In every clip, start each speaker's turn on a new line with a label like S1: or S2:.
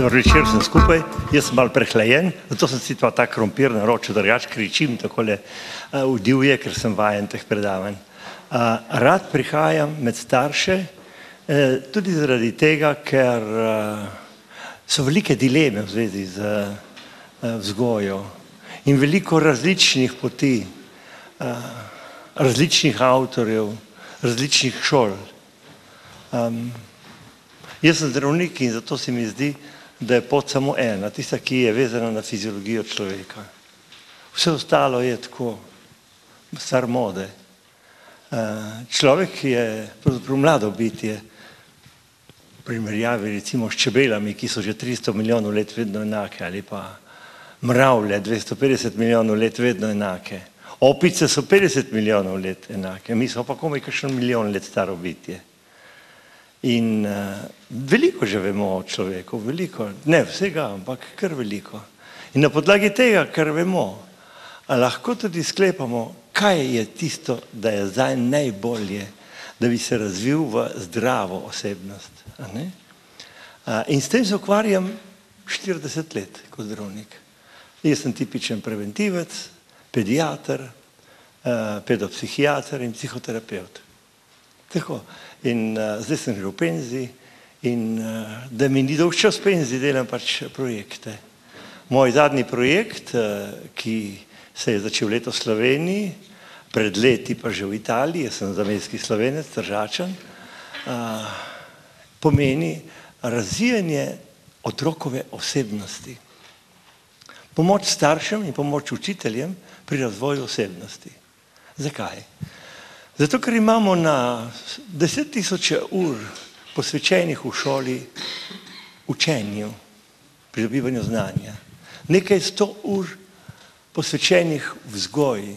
S1: Dober večer vsem skupaj. Jaz sem malo prehlajen, zato sem si ta krompir naročil, drugače kričim takole vdivje, ker sem vajen teh predavanj. Rad prihajam med starše, tudi zaradi tega, ker so velike dileme v zvezi z vzgojo in veliko različnih poti, različnih avtorjev, različnih šol. Jaz sem zdravnik in zato se mi zdi, da je pot samo ena, tista, ki je vezana na fiziologijo človeka. Vse ostalo je tako, stvar mode. Človek je pravzaprav mlado bitje, v primerjavi recimo s čebelami, ki so že 300 milijonov let vedno enake, ali pa mravlje 250 milijonov let vedno enake. Opice so 50 milijonov let enake, mi smo pa komaj kakšen milijon let staro bitje. In veliko že vemo o človeku, veliko, ne vsega, ampak kar veliko. In na podlagi tega, kar vemo, lahko tudi sklepamo, kaj je tisto, da je zdaj najbolje, da bi se razvil v zdravo osebnost. In s tem se ukvarjam 40 let kot zdravnik. Jaz sem tipičen preventivec, pediater, pedopsihiater in psihoterapevt. Tako. In zdaj sem že v penziji in da mi ni dolg čas penziji, delam pač projekte. Moj zadnji projekt, ki se je začel letos v Sloveniji, pred leti pa že v Italiji, jaz sem zamejski Slovenec, Tržačan, pomeni razvijanje otrokove osebnosti. Pomoč staršem in pomoč učiteljem pri razvoju osebnosti. Zakaj? Zato, ker imamo na 10.000 ur posvečenih v šoli učenju, pridobivanju znanja. Nekaj 100 ur posvečenih vzgoji.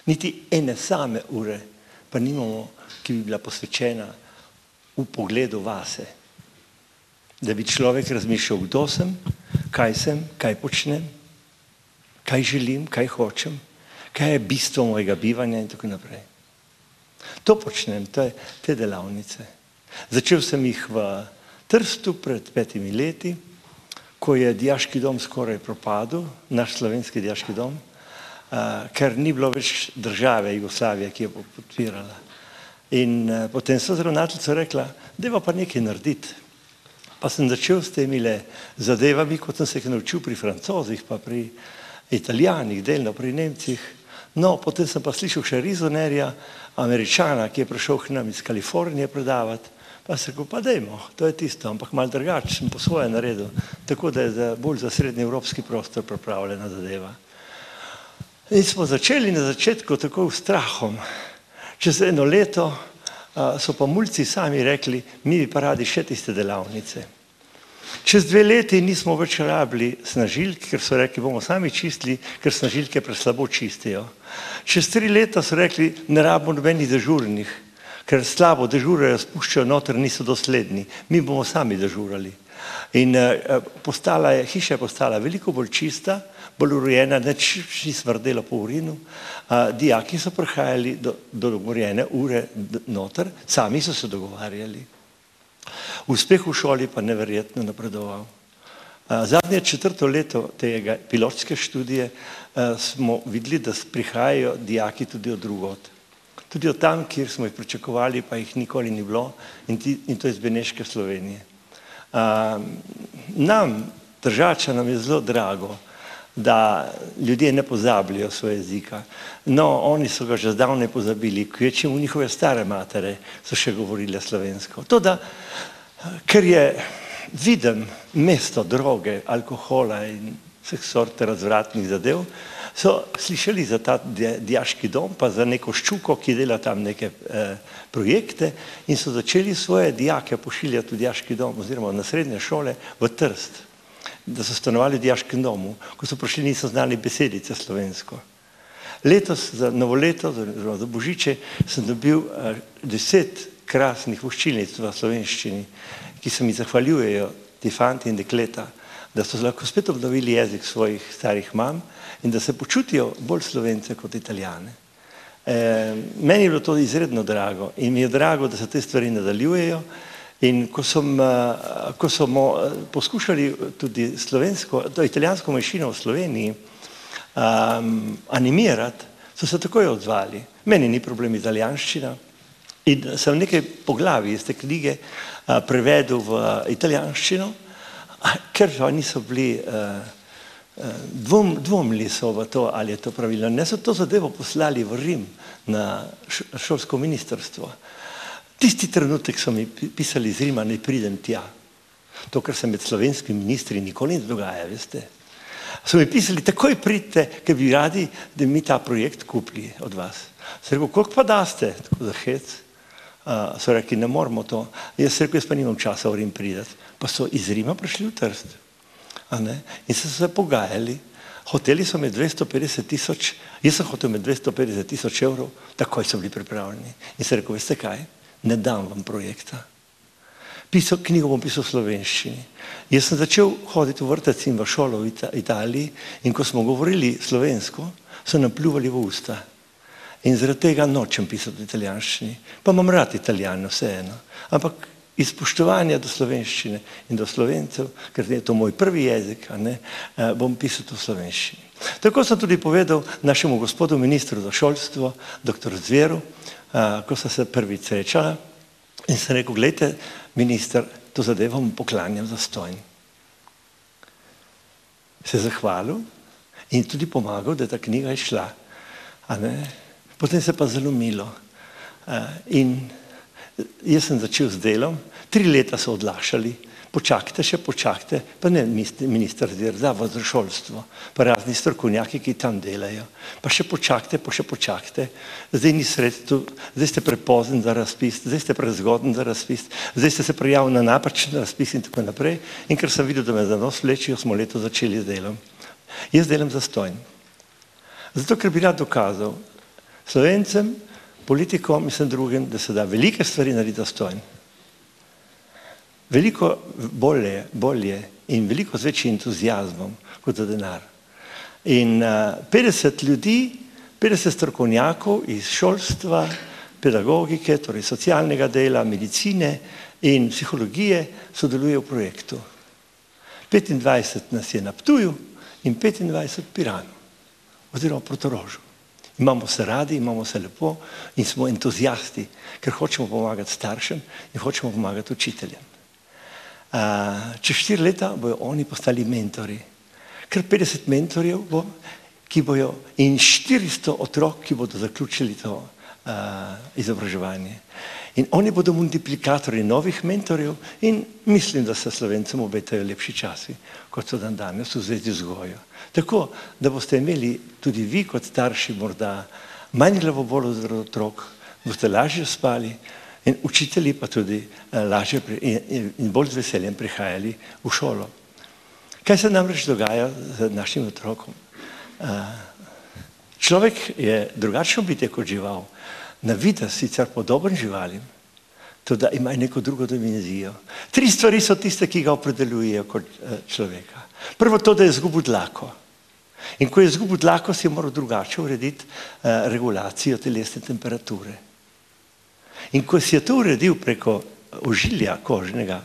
S1: Niti ene same ure pa nimamo, ki bi bila posvečena v pogledu vase. Da bi človek razmišljal, kdo sem, kaj počnem, kaj želim, kaj hočem, kaj je bistvo mojega bivanja in tako naprej. To počnem, te delavnice. Začel sem jih v Trstu pred 5 leti, ko je dijaški dom skoraj propadel, naš slovenski dijaški dom, ker ni bilo več države Jugoslavije, ki je podpirala. In potem so z ravnateljico rekla, dajva pa nekaj narediti. Pa sem začel s temi zadevami, kot sem se jih naučil pri Francozih, pa pri Italijanih, delno pri Nemcih. No, potem sem pa slišal še Rizonerja, Američana, ki je prišel k nam iz Kalifornije predavati, pa sem rekel, pa dajmo, to je tisto, ampak malo drugače sem po svoje naredil, tako da je bolj za srednjeevropski prostor pripravljena zadeva. In smo začeli na začetku tako strahom. Čez eno leto so pa mulci sami rekli, mi bi pa radi še tiste delavnice. Čez 2 leti nismo več rabili snažilk, ker so rekli, bomo sami čistili, ker snažilke preslabo čistijo. Čez 3 leta so rekli, ne rabimo nobenih dežurnih, ker slabo dežurajo, spuščajo noter, niso dosledni. Mi bomo sami dežurali. In hiša je postala veliko bolj čista, bolj urejena, nič ni smrdelo po urinu. Dijaki so prihajali do dogovorjene ure noter, sami so se dogovarjali. Uspeh v šoli pa neverjetno napredoval. Zadnje 4. leto tega pilotske študije smo videli, da prihajajo dijaki tudi od drugod. Tudi od tam, kjer smo jih pričakovali, pa jih nikoli ni bilo, in to iz Beneške Slovenije. Nam, Tržačanom, je zelo drago, da ljudje ne pozabljajo svoj jezika. No, oni so ga že zdavnaj pozabili, kvečjemu njihove stare matere so še govorile slovensko. Toda, ker je viden mesto droge, alkohola in vseh sort razvratnih zadev, so slišali za ta dijaški dom, pa za neko ščuko, ki dela tam neke projekte, in so začeli svoje dijake pošiljati v dijaški dom oziroma na srednje šole v Trst, da so stanovali v dijaškem domu. Ko so prišli, niso znali besedice slovensko. Letos za novoleto, za Božiče, sem dobil 10 krasnih voščilnic v slovenščini, ki se mi zahvaljujejo, ti fanti in dekleta, da so lahko spet obnovili jezik svojih starih mam in da se počutijo bolj Slovence kot Italijane. Meni je bilo to izredno drago in mi je drago, da se te stvari nadaljujejo In ko smo poskušali tudi italijansko manjšino v Sloveniji animirati, so se takoj odzvali. Meni ni problem italijanščina in sem nekaj poglavij iz te knjige prevedel v italijanščino, ker niso bili, dvomili so v to, ali je to pravilno. Ne so to zadevo poslali v Rim na šolsko ministrstvo. Tisti trenutek so mi pisali iz Rima, ne pridem tja. To, kar se med slovenskimi ministri nikoli ne dogaja, veste. So mi pisali, takoj pridite, ker bi radi, da mi ta projekt kupili od vas. Sem rekel, koliko pa daste? Tako za hec. So rekli, ne moramo to. Jaz sem rekel, jaz pa nimam časa v Rim prideti. Pa so iz Rima prišli v Trst. In so se pogajali. Hoteli so med 250 000, jaz sem hotel med 250 000 evrov, takoj so bili pripravljeni. In sem rekel, veste kaj? Ne dam vam projekta. Knjigo bom pisal v slovenščini. Jaz sem začel hoditi v vrtec in v šolo v Italiji in ko smo govorili slovensko, so nam pljuvali v usta. In zaradi tega nočem pisati v italijanščini. Pa imam rad Italijane vseeno. Ampak iz spoštovanja do slovenščine in do Slovencev, ker je to moj prvi jezik, bom pisal v slovenščini. Tako sem tudi povedal našemu gospodu ministru za šolstvo, dr. Zveru, ko sem se prvič srečala in sem rekel, gledajte, minister, to zadevo mu poklanjam zastonj. Se zahvalil in tudi pomagal, da je ta knjiga išla. Potem se pa zalomilo. In jaz sem začel z delom, 3 leta so odlašali, počakajte, pa ne minister Zver, Zavod za šolstvo, pa razni strokovnjaki, ki tam delajo, pa še počakajte, zdaj ni sredstev, zdaj ste prepozen za razpis, zdaj ste prezgoden za razpis, zdaj ste se prijavili na napačen razpis in tako naprej. In ker sem videl, da me za nos vlečijo, smo leto začeli z delom. Jaz delam zastonj. Zato, ker bi rad dokazal Slovencem, politikom in vsem drugim, da se da velike stvari narediti zastonj. Veliko bolje in veliko z večjim entuzijazmom kot za denar. In 50 ljudi, 50 strokovnjakov iz šolstva, pedagogike, torej socialnega dela, medicine in psihologije sodeluje v projektu. 25 nas je na Ptuju in 25 v Piranu, oziroma Portorožu. Imamo se radi, imamo se lepo in smo entuzijasti, ker hočemo pomagati staršem in hočemo pomagati učiteljem. Čez 4 leta bojo oni postali mentori. Kar 50 mentorjev bo, ki bojo, in 400 otrok, ki bodo zaključili to izobraževanje. In oni bodo multiplikatorji novih mentorjev in mislim, da se Slovencem obetajo lepši časi, kot so dan danes v zvezi z vzgojo. Tako, da boste imeli tudi vi kot starši morda manj glavobolu zaradi otrok, boste lažje spali in učitelji pa tudi lažje in bolj z veseljem prihajali v šolo. Kaj se namreč dogaja z našim otrokom? Človek je drugačno bitje kot žival. Na videz sicer podoben živalim, to da ima neko drugo dimenzijo. 3 stvari so tiste, ki ga opredeljujejo kot človeka. Prvo to, da je izgubil dlako. In ko je izgubil dlako, si je moral drugače urediti regulacijo telesne temperature. In ko si je to uredil preko ožilja kožnega,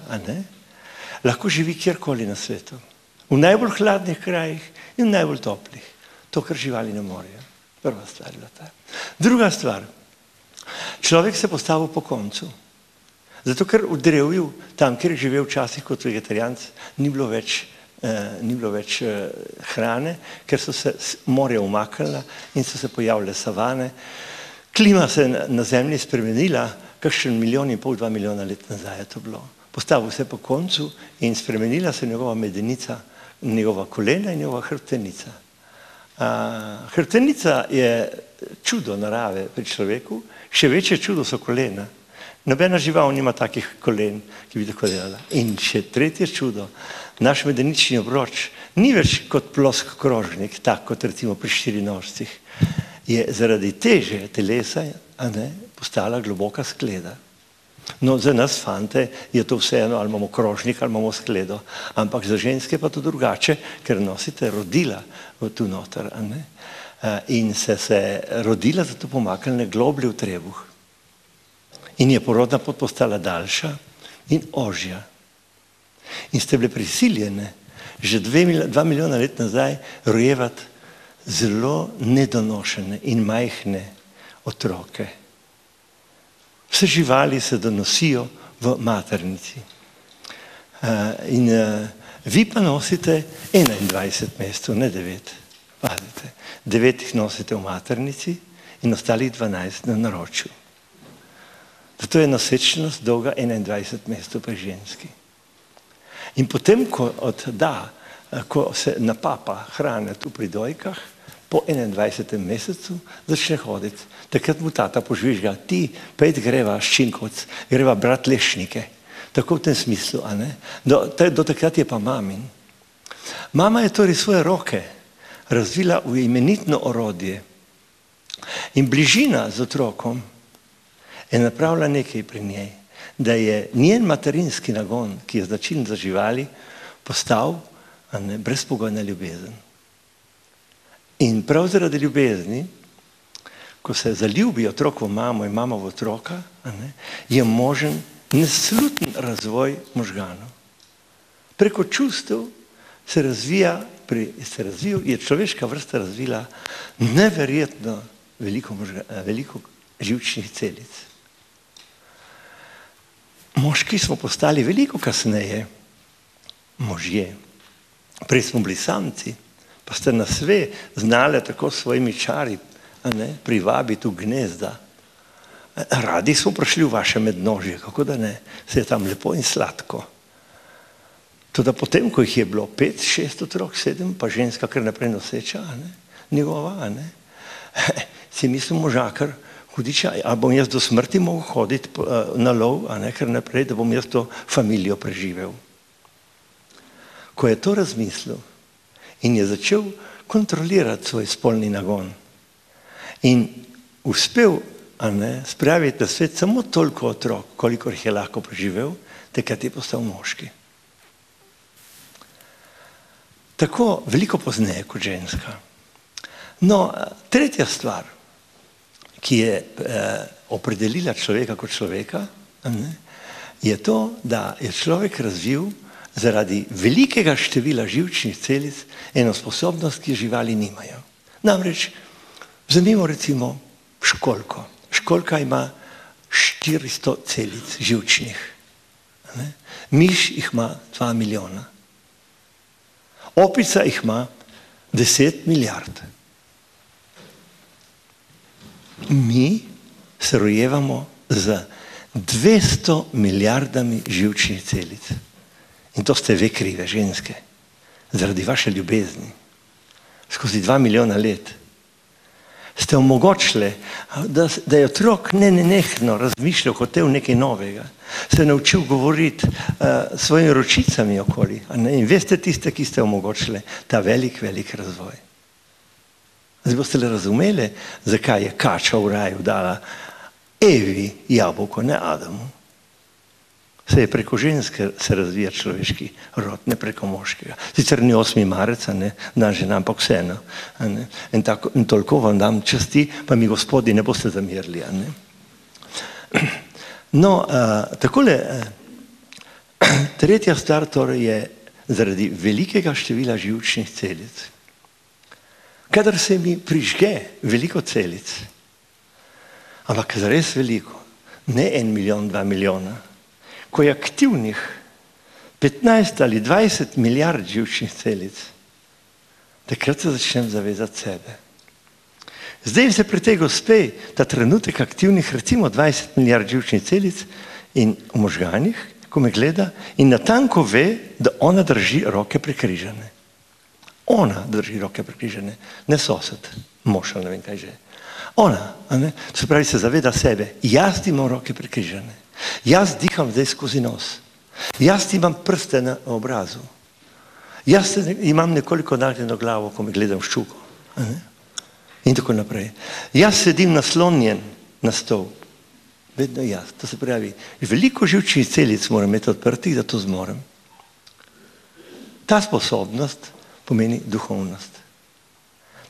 S1: lahko živi kjerkoli na svetu. V najbolj hladnih krajih in v najbolj toplih. To, kar živali ne morejo. Prva stvar je bila ta. Druga stvar. Človek se postavil po koncu. Zato, ker v drevju, tam, kjer je živel včasih kot vegetarijanc, ni bilo več hrane, ker so se morja umaknila in so se pojavile savane. Klima se na Zemlji spremenila, kakšen 1,5 milijona, 2 milijona let nazaj je to bilo. Postavil se po koncu in spremenila se njegova medenica, njegova kolena in njegova hrbtenica. Hrbtenica je čudo narave pri človeku, še večje čudo so kolena. Nobena žival nima takih kolen, ki bi tako delala. In še tretje čudo, naš medenični obroč ni več kot plosk krožnik, tak kot recimo pri štirinožcih. Je zaradi teže telesa postala globoka skleda. No, za nas fante je to vseeno, ali imamo krožnik, ali imamo skledo. Ampak za ženske pa to drugače, ker nosite rodila tu noter. In se rodila zato pomaknile globlje v trebuh. In je porodna pot postala daljša, in ožja. In ste bile prisiljene že 2 milijona let nazaj rojevati zelo nedonošene in majhne otroke. Vse živali se donosijo v maternici. Vi pa nosite 21 mesecev, ne 9. Pazite, 9 jih nosite v maternici in ostalih 12 na naročju. Zato je nosečnost dolga 21 mesecev pri ženski. In potem, ko se napapa hrane tu pri dojkah, po 21. mesecu začne hoditi. Takrat mu tata požvižga, ti, pejt greva ščinkovc, greva brat lešnike. Tako v tem smislu, a ne? Do takrat je pa mamin. Mama je torej svoje roke razvila v imenitno orodje in bližina z otrokom je napravila nekaj pri njej, da je njen materinski nagon, ki je značilen za živali, postal brezpogojna ljubezen. In prav zaradi ljubezni, ko se zaljubi otrok v mamo in mama v otroka, je možen nesluten razvoj možganov. Preko čustev je človeška vrsta razvila neverjetno veliko živčnih celic. Moški smo postali veliko kasneje možje. Prej smo bili samci, pa ste nas sve znali tako s svojimi čari privabiti v gnezda. Radi smo prišli v vaše mednožje, kako da ne, se je tam lepo in sladko. Toda potem, ko jih je bilo 5, 6 otrok, 7, pa ženska kar naprej noseča, njegova, si mislil možakar, hudiča, a bom jaz do smrti mogel hoditi na lov, kar naprej, da bom jaz to familijo preživel. Ko je to razmislil in je začel kontrolirati svoj spolni nagon in uspel spraviti na svet samo toliko otrok, kolikor jih je lahko preživel, takrat je postal moški. Tako veliko pozneje kot ženska. No, tretja stvar, ki je opredelila človeka kot človeka, je to, da je človek razvil zaradi velikega števila živčnih celic eno sposobnost, ki živali nimajo. Namreč, vzemimo recimo školjko. Školjka ima 400 celic živčnih. Miš jih ima 2 milijona. Opica jih ima 10 milijard. Mi se rojevamo z 200 milijardami živčnih celic. In to ste ve krive, ženske, zaradi vaše ljubezni. Skozi 2 milijona let ste omogočili, da je otrok nenehno razmišljal, hotel nekaj novega, se je naučil govoriti s svojimi ročicami okoli. In veste tiste, ki ste omogočili ta velik razvoj. Zdaj boste le razumeli, zakaj je kača v raju dala Evi jabolko, ne Adamu. Se je preko ženske se razvija človeški rod, ne preko moškega. Sicer ni 8. marec, dan žena, ampak vseeno. In toliko vam dam časti, pa mi gospodi ne boste zamerili. No, takole, tretja stvar torej je zaradi velikega števila živčnih celic. Kadar se mi prižge veliko celic, ampak zares veliko, ne 1 milijon, 2 milijona, ko je aktivnih 15 ali 20 milijard živčnih celic, takrat se začnem zavezati sebe. Zdaj se pri tej gospe ta trenutek aktivnih recimo 20 milijard živčnih celic in v možganih, ko me gleda in natanko ve, da ona drži roke prekrižane. Ona drži roke prekrižane, ne sosed, mož ali ne vem kaj že. Ona, se pravi, se zaveda sebe, jaz imam roke prekrižane. Jaz diham zdaj skozi nos. Jaz imam prste na obrazu. Jaz imam nekoliko nagnjeno glavo, ko me gledam v ščuko. In tako naprej. Jaz sedim naslonjen na stol. Vedno jaz. To se pravi, veliko živčnih celic moram imeti odprtih, da to zmorem. Ta sposobnost pomeni duhovnost.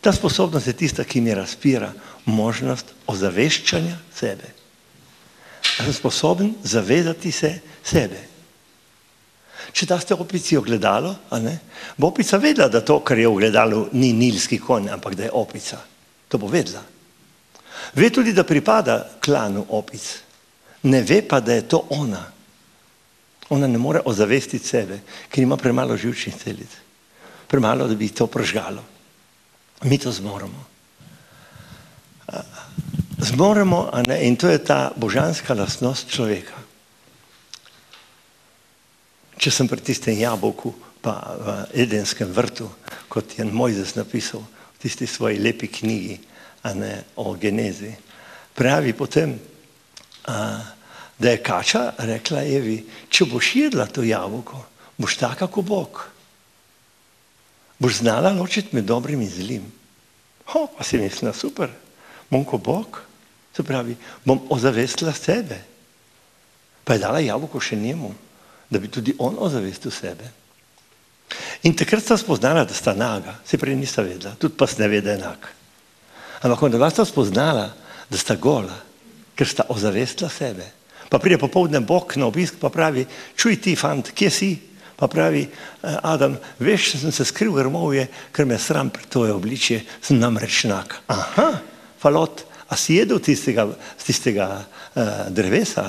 S1: Ta sposobnost je tista, ki mi razpira možnost ozaveščanja sebe. sem sposoben zavedati se sebe. Če daste opici ogledalo, bo opica vedela, da to, kar je v ogledalu, ni nilski konj, ampak da je opica. To bo vedela. Ve tudi, da pripada klanu opic. Ne ve pa, da je to ona. Ona ne more ozavestiti sebe, ker ima premalo živčnih celic. Premalo, da bi to prežgalo. Mi to zmoremo. Zmoremo, in to je ta božanska lastnost človeka. Če sem pri tistem jabolku, pa v Edenskem vrtu, kot je Mojzes napisal v tisti svoji lepi knjigi, o genezi, pravi potem, da je kača rekla Evi, če boš jedla to jabolko, boš taka kot Bog. Boš znala ločiti med dobrim in zlim. Pa si mislila, super, bom kot Bog, se pravi, bom ozavestila sebe. Pa je dala jabolko še njemu, da bi tudi on ozavestil sebe. In takrat sta spoznala, da sta naga, se prej nista vedela, tudi pas ne ve, da je enak. Ampak onda sta spoznala, da sta gola, ker sta ozavestila sebe. Pa pride popoldne Bog na obisk, pa pravi, čuj ti, fant, kje si? Pa pravi, Adam, veš, sem se skril v grmovje, ker me sram pred tvoje obličje, sem namreč nag. Aha, falot, a si jedel tistega drevesa,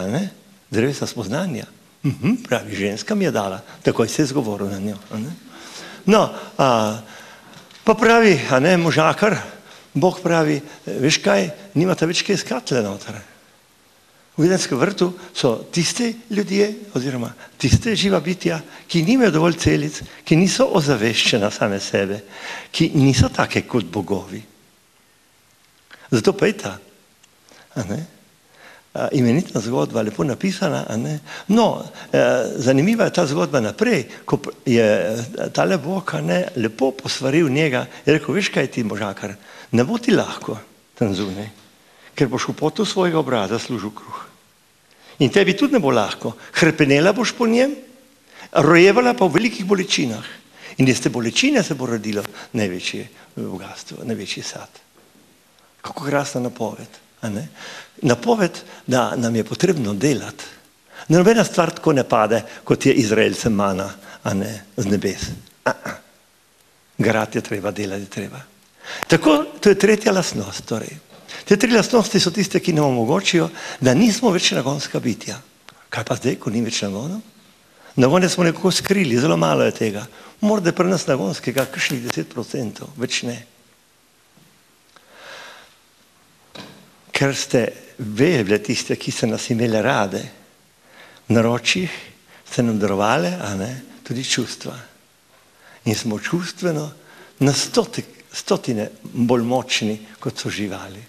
S1: drevesa spoznanja? Pravi, ženska mi je dala, takoj se je zgovoril na njo. No, pa pravi, možakar, Bog pravi, veš kaj, nimate več kaj skatle noter. V Edenskem vrtu so tiste ljudje, oziroma tiste živa bitja, ki nimajo dovolj celic, ki niso ozaveščena same sebe, ki niso take kot bogovi. Zato pa je ta imenitna zgodba lepo napisana. No, zanimiva je ta zgodba naprej, ko je tale Bog lepo posvaril njega, je rekel, veš kaj ti, možakar, ne bo ti lahko tam zunaj, ker boš v potu svojega obraza služil kruh. In tebi tudi ne bo lahko. Hrepenela boš po njem, rojevala pa v velikih bolečinah. In iz te bolečine se bo rodilo največje bogatstvo, največji sad. Kako krasna napoved. Napoved, da nam je potrebno delati. Nobena stvar tako ne pade, kot je Izraelcem mana, z nebes. Garati je treba, delati je treba. Tako, to je tretja lastnost. Torej. Te tri lastnosti so tiste, ki nam omogočijo, da nismo več nagonska bitja. Kaj pa zdaj, ko ni več nagonov? Nagone smo nekako skrili, zelo malo je tega. Morda pri nas nagonskega kakšnih 10%, več ne. Ker ste vedeli tiste, ki ste nas imeli rade, v naročjih ste nam darovali, tudi čustva. In smo čustveno na stotine bolj močni, kot so živali.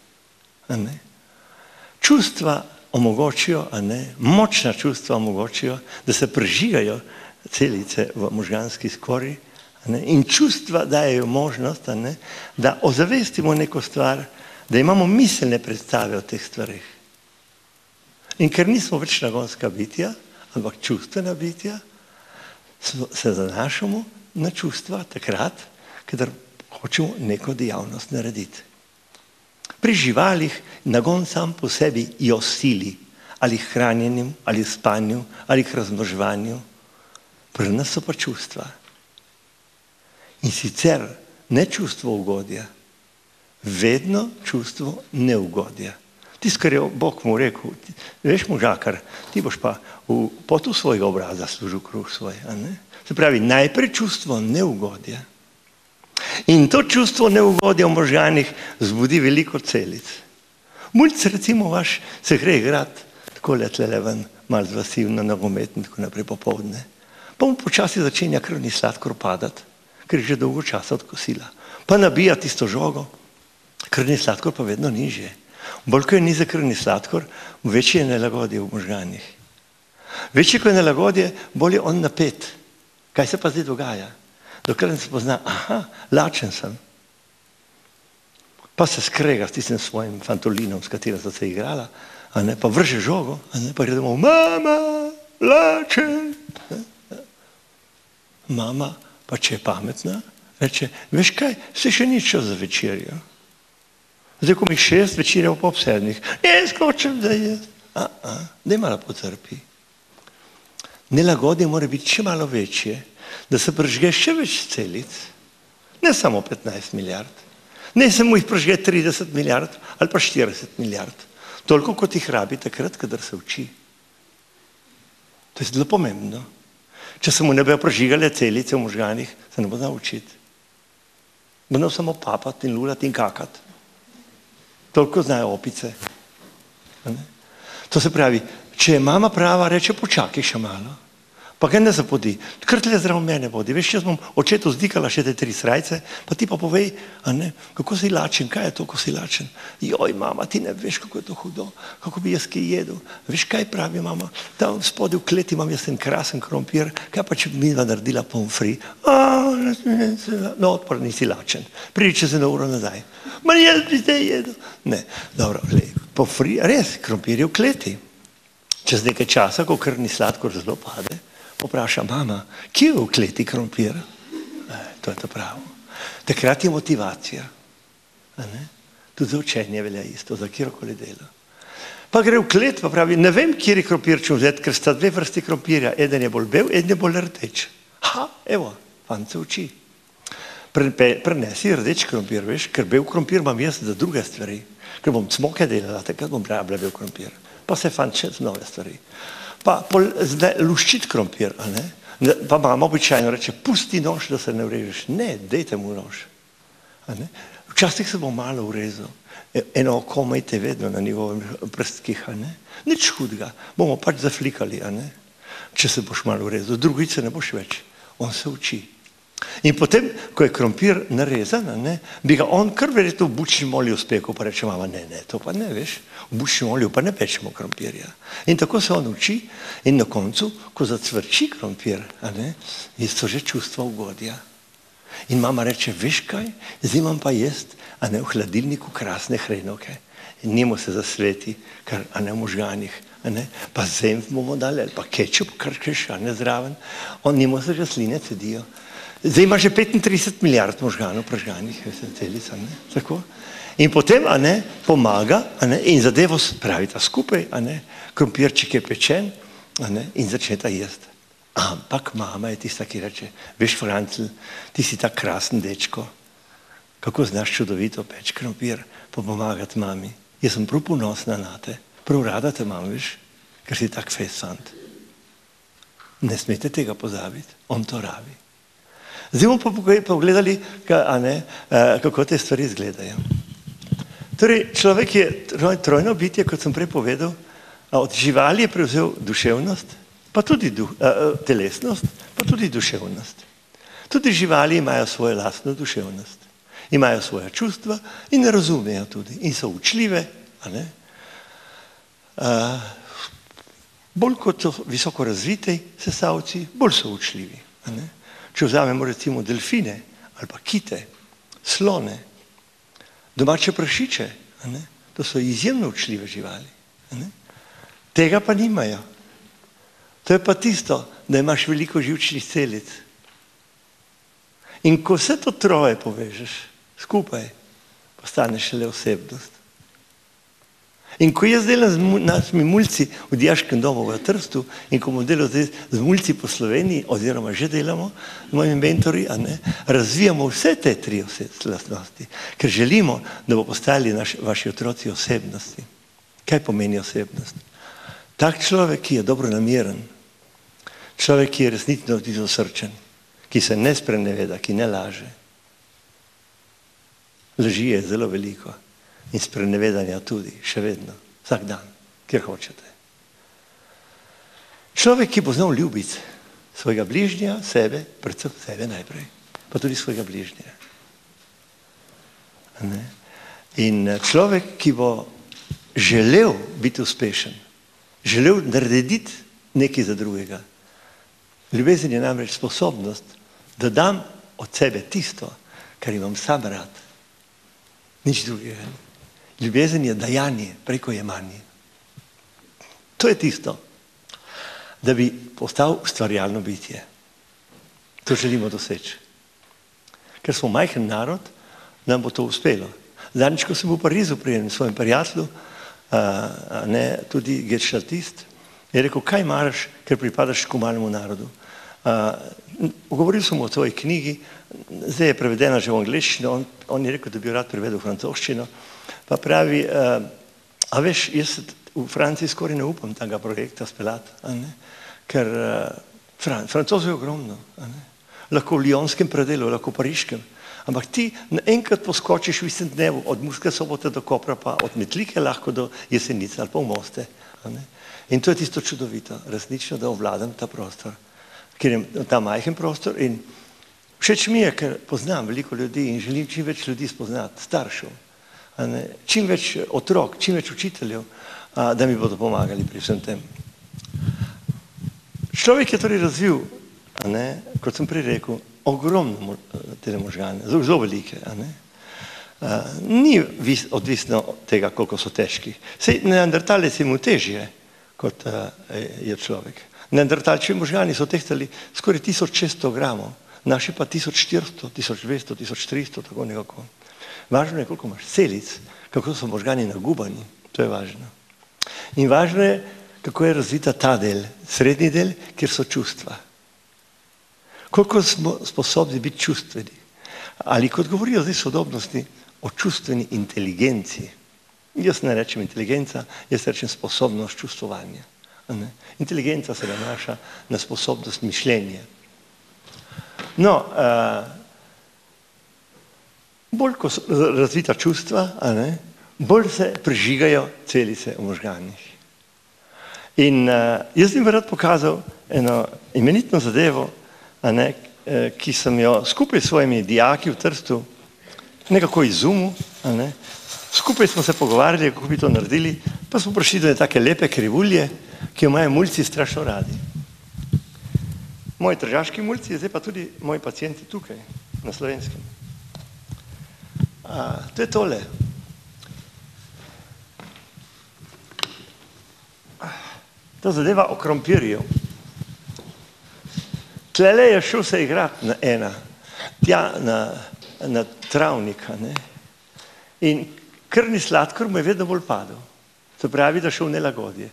S1: Čustva omogočijo, močna čustva omogočijo, da se prežigajo celice v možganski skori, in čustva dajejo možnost, da ozavestimo neko stvar, da imamo miselne predstave o teh stvarih. In ker nismo več nagonska bitja, ampak čustvena bitja, se zanašamo na čustva takrat, kadar hočemo neko dejavnost narediti. Pri živalih nagon sam po sebi jo sili, ali k hranjenju, ali k spanju, ali k razmnoževanju. Pri nas so pa čustva. In sicer ne čustvo ugodja, vedno čustvo neugodja. Tisto, kar je Bog mu rekel, veš možakar, ti boš pa v potu svojega obraza služil kruh svoj. Se pravi, najprej čustvo neugodja. In to čustvo neugodja v možganih zbudi veliko celic. Mulj recimo vaš se gre igrati, tako letle ven, malo zvasivno, nogometno, tako naprej popoldne. Pa mu počasi začenja krvni sladkor padati, ker je že dolgo časa od kosila. Pa nabija tisto žogo, krvni sladkor pa vedno nižje. Bolj, ko je nizek krvni sladkor, večje je nelagodje v možganih. Večje, ko je nelagodje, bolj je on napet. Kaj se pa zdaj dogaja? Dokler ne spozna, lačen sem. Pa se skrega s tistim svojim fantolinom, s katerim sta se igrala, pa vrže žogo, pa gre domov, mama, lačen. Mama, pa če je pametna, reče, veš kaj, se še ni čas za večerjo. Zdaj, ko mi 6 večerja ob 7, ne skočim za jesti. Daj malo potrpi. Nelagodje mora biti še malo večje, da se prežge še več celic, ne samo 15 milijard, ne samo jih prežge 30 milijard ali pa 40 milijard, toliko kot jih rabi takrat, kadar se uči. To je zelo pomembno. Če se mu ne bojo prežigale celice v možganih, se ne bo znal učiti. Bo znal samo papati in lulati in kakati. Toliko znajo opice. To se pravi, če je mama prava, reče, počakaj še malo. Pa ga ne zapodi. Kar tle zdrav mene vodi. Veš, jaz bom očetu zdikala še te 3 srajce, pa ti pa povej, kako si lačen, kaj je to, ko si lačen. Joj, mama, ti ne veš, kako je to hudo, kako bi jaz kaj jedel. Veš, kaj pravi mama? Tam spodaj v kleti imam jaz ten krasen krompir, kaj pa če bi mi naredila pomfri? No, odpor, nisi lačen. Pridi čez 1 uro nazaj. Ma jaz bi te jedel. Ne, dobro, pomfri, res, krompir je v kleti. Čez nekaj časa, ko krvni sladkor zelo pade, popraša mama, kje je v kleti krompir? To je to pravo. Takrat je motivacija. Tudi za učenje velja isto, za kjerokoli delo. Pa gre v klet, pa pravi, ne vem, kjer je krompir če vzeti, ker sta 2 vrsti krompirja. Eden je bolj bel, eden je bolj rdeč. Evo, fant se uči. Prenesi rdeč krompir, veš, ker bel krompir imam jaz za druge stvari. Ker bom cmoke delala, takrat bom rabila bel krompir. Pa se fant še z nove stvari. Pa zdaj luščiti krompir, pa mama običajno reče, pusti nož, da se ne urežeš. Ne, dejte mu nož. Včasih se bo malo urezal. Eno oko imejte vedno na njegovem prstkih, nič hudega. Bomo pač zaflikali, če se boš malo urezal. Drugič se ne boš več. On se uči. In potem, ko je krompir narezan, bi ga on kar verjetno v bučnem olju spekel, pa reče mama, ne, to pa ne, veš, v bučnem olju pa ne pečemo krompirja. In tako se on uči in na koncu, ko zacvrči krompir, so že čustva ugodja. In mama reče, veš kaj, zdaj imam pa jaz, v hladilniku krasne hrenovke. In njemu se zasveti, kar v možganih, pa zemlj bomo dali, ali pa kečup, kar še zraven, njemu se že sline cedijo. Zdaj ima že 35 milijard možganov prežganih celic, tako. In potem, pomaga, in zadevo spravita skupaj, krompirček je pečen, in začneta jesti. Ampak mama je tista, ki reče, veš, Francl, ti si tak krasen dečko, kako znaš čudovito peč krompir, pa pomagati mami. Jaz sem prav ponosna na te, prav rada te imam, veš, ker si tak fest fant. Ne smete tega pozabiti, on to rabi. Zdaj bomo pa pogledali, kako te stvari izgledajo. Torej, človek je trojno bitje, kot sem prej povedal, od živali je prevzel duševnost, pa tudi telesnost, pa tudi duševnost. Tudi živali imajo svojo lastno duševnost, imajo svoja čustva in razumejo tudi. In so učljive, bolj kot so visoko razviti sesalci, bolj so učljivi. Če vzamemo recimo delfine ali pa kite, slone, domače prašiče, to so izjemno učljive živali. Tega pa nimajo. To je pa tisto, da imaš veliko živčnih celic. In ko vse to troje povežeš skupaj, postaneš šele osebnost. In ko jaz delam z našimi mulci v dijaškem domu v Trstu in ko bom delal zdaj z mulci po Sloveniji, oziroma že delamo, z mojimi mentori, razvijamo vse te 3 lastnosti, ker želimo, da bo postali vaši otroci osebnosti. Kaj pomeni osebnost? Tak človek, ki je dobro nameren, človek, ki je resnično srčen, ki se ne spreneveda, ki ne laže. Laži je zelo veliko. In sprenevedanja tudi, še vedno, vsak dan, kjer hočete. Človek, ki bo znal ljubiti svojega bližnja, sebe, predvsem sebe najprej, pa tudi svojega bližnja. In človek, ki bo želel biti uspešen, želel narediti nekaj za drugega. Ljubezen je namreč sposobnost, da dam od sebe tisto, kar imam sam rad. Nič drugega. Ljubezen je dajanje preko jemanje. To je tisto, da bi postal ustvarjalno bitje. To želimo doseči. Ker smo majhen narod, nam bo to uspelo. Zadnjič, ko sem v Parizu pri enem svojem prijatelju, tudi gestaltist, je rekel, kaj maraš, ker pripadaš komunalnemu narodu. Govoril sem o tvoji knjigi, zdaj je prevedena že v angleščino, on je rekel, da bi rad prevedel v francoščino, pa pravi, a veš, jaz v Franciji skoraj ne upam tega projekta speljati, ker Francozov je ogromno, lahko v Lijonskem predelu, lahko v Pariškem, ampak ti enkrat poskočiš v istem dnevu od Murske Sobote do Kopra, pa od Metlike lahko do Jesenice ali pa v Moste. In to je tisto čudovito, resnično, da ovladam ta prostor, ker je ta majhen prostor in všeč mi je, ker poznam veliko ljudi in želim čim več ljudi spoznati, staršev, čim več otrok, čim več učiteljev, da mi bodo pomagali pri vsem tem. Človek je torej razvil, kot sem prej rekel, ogromno te možgane, zelo velike. Ni odvisno od tega, koliko so težki. Sej neandertalec je mu težje, kot je človek. Neandertalčevi možgani so tehtali skoraj 1600 gramov, naši pa 1400, 1200, 1300, tako nekako. Važno je, koliko imaš celic, kako so možgani nagubani, to je važno. In važno je, kako je razvita ta del, srednji del, kjer so čustva. Koliko smo sposobni biti čustveni. Ali kot govorijo zdaj sodobnosti o čustveni inteligenciji. Jaz ne rečem inteligenca, jaz rečem sposobnost čustvovanja. Inteligenca se nanaša na sposobnost mišljenja. No, bolj ko so razvita čustva, bolj se prežigajo celice v možganih. In jaz bi rad pokazal eno imenitno zadevo, ki sem jo skupaj s svojimi dijaki v Trstu nekako izumil, skupaj smo se pogovarjali, kako bi to naredili, pa smo prišli do take lepe krivulje, ki jo imajo mulci strašno radi. Moji tržaški mulci, zdaj pa tudi moji pacijenti tukaj, na Slovenskem. To je tole. To zadeva o krompirju. Tlele je šel se igrati na ena, tja na travnika, in krvni sladkor mu je vedno bolj padel. To pravi, da šel v nelagodje.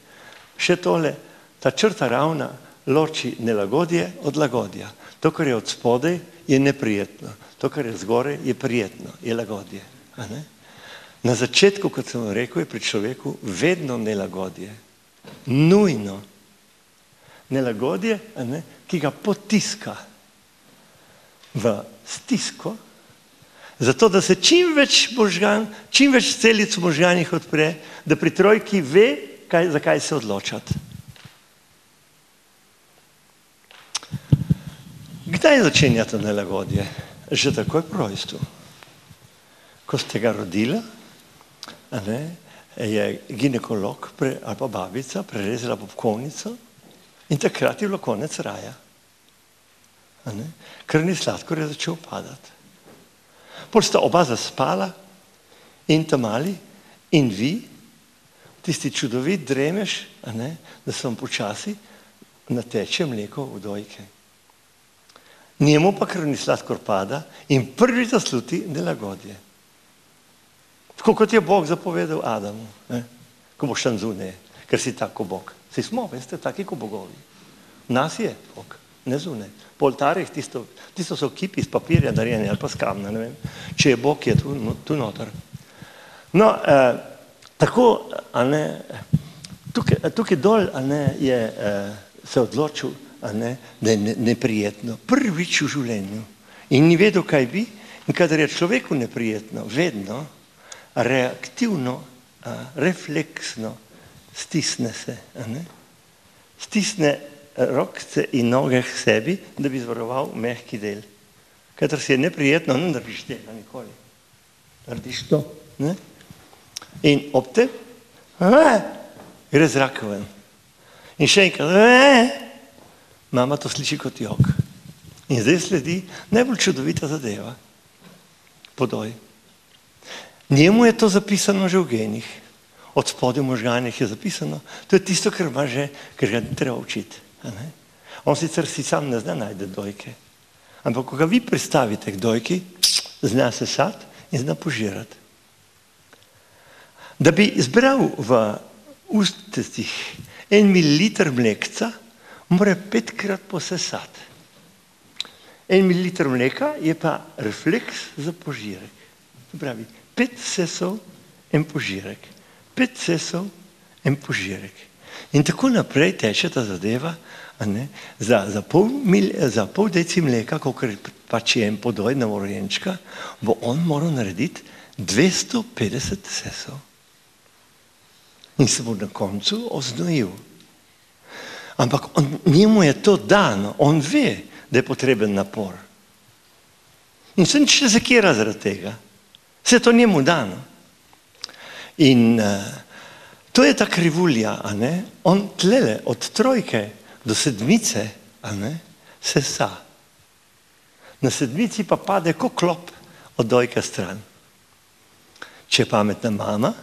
S1: Še tole, ta črta ravna loči nelagodje od lagodja. To, kar je od spodaj, je neprijetno. To, kar je zgoraj, je prijetno, je lagodje. Na začetku, kot sem rekel, je pri človeku vedno nelagodje. Nujno. Nelagodje, ki ga potiska v stisko, zato da se čim več celic v možganih odpre, da pri trojki ve, za kaj se odločati. Kdaj začenja to nelagodje? Že takoj po rojstvu. Ko ste ga rodila, je ginekolog ali pa babica prerezala popkovnico in takrat je bilo konec raja. Krvni sladkor je začel padati. Pol sta oba zaspala in ta mali in vi, tisti čudovit dremež, da se vam počasi nateče mleko v dojke. Njemu pa krvni sladkor pada in prvi zasluti nelagodje. Tako kot je Bog zapovedal Adamu, ko boš tam zunaj, ker si tako Bog. Si smo, veste, taki ko bogovi. Nas je Bog, ne zunaj. Po oltarjih tisto so kipi iz papirja narejeni ali pa z kamna, ne vem. Če je Bog, je tu noter. No, tako, tukaj dol, je se odločil, da je neprijetno. Prvič v življenju. In ni vedel, kaj bi. In kadar je človeku neprijetno, vedno, reaktivno, refleksno stisne se. Stisne rokce in noge k sebi, da bi zvaroval mehki del. Kadar si je neprijetno, ne narediš tega nikoli. Narediš to. In ob tem gre zrak ven. In še enkrat mama to sliši kot jok. In zdaj sledi najbolj čudovita zadeva. Podoj. Njemu je to zapisano že v genih. Od spodaj v možganih je zapisano. To je tisto, kar ima že, ker ga ni treba učiti. On sicer si sam ne zna najti dojke. Ampak, ko ga vi pristavite k dojki, zna sesati in zna požirati. Da bi zbral v ustih 1 mililiter mlekca, mora 5-krat posesati. 1 mililiter mleka je pa refleks za požirek. To pravi, 5 sesov, 1 požirek. 5 sesov, 1 požirek. In tako naprej teče ta zadeva, za pol deci mleka, kolikor pač je en podoj novorojenčka, bo on moral narediti 250 sesov. In se bo na koncu oznojil. Ampak njemu je to dano, on ve, da je potreben napor. In se nič ne zakira zaradi tega. Se je to njemu dano. In to je ta krivulja, on tlele od 3 do 7 sesa. Na 7 pa pade ko klop od dojka stran. Če je pametna mama,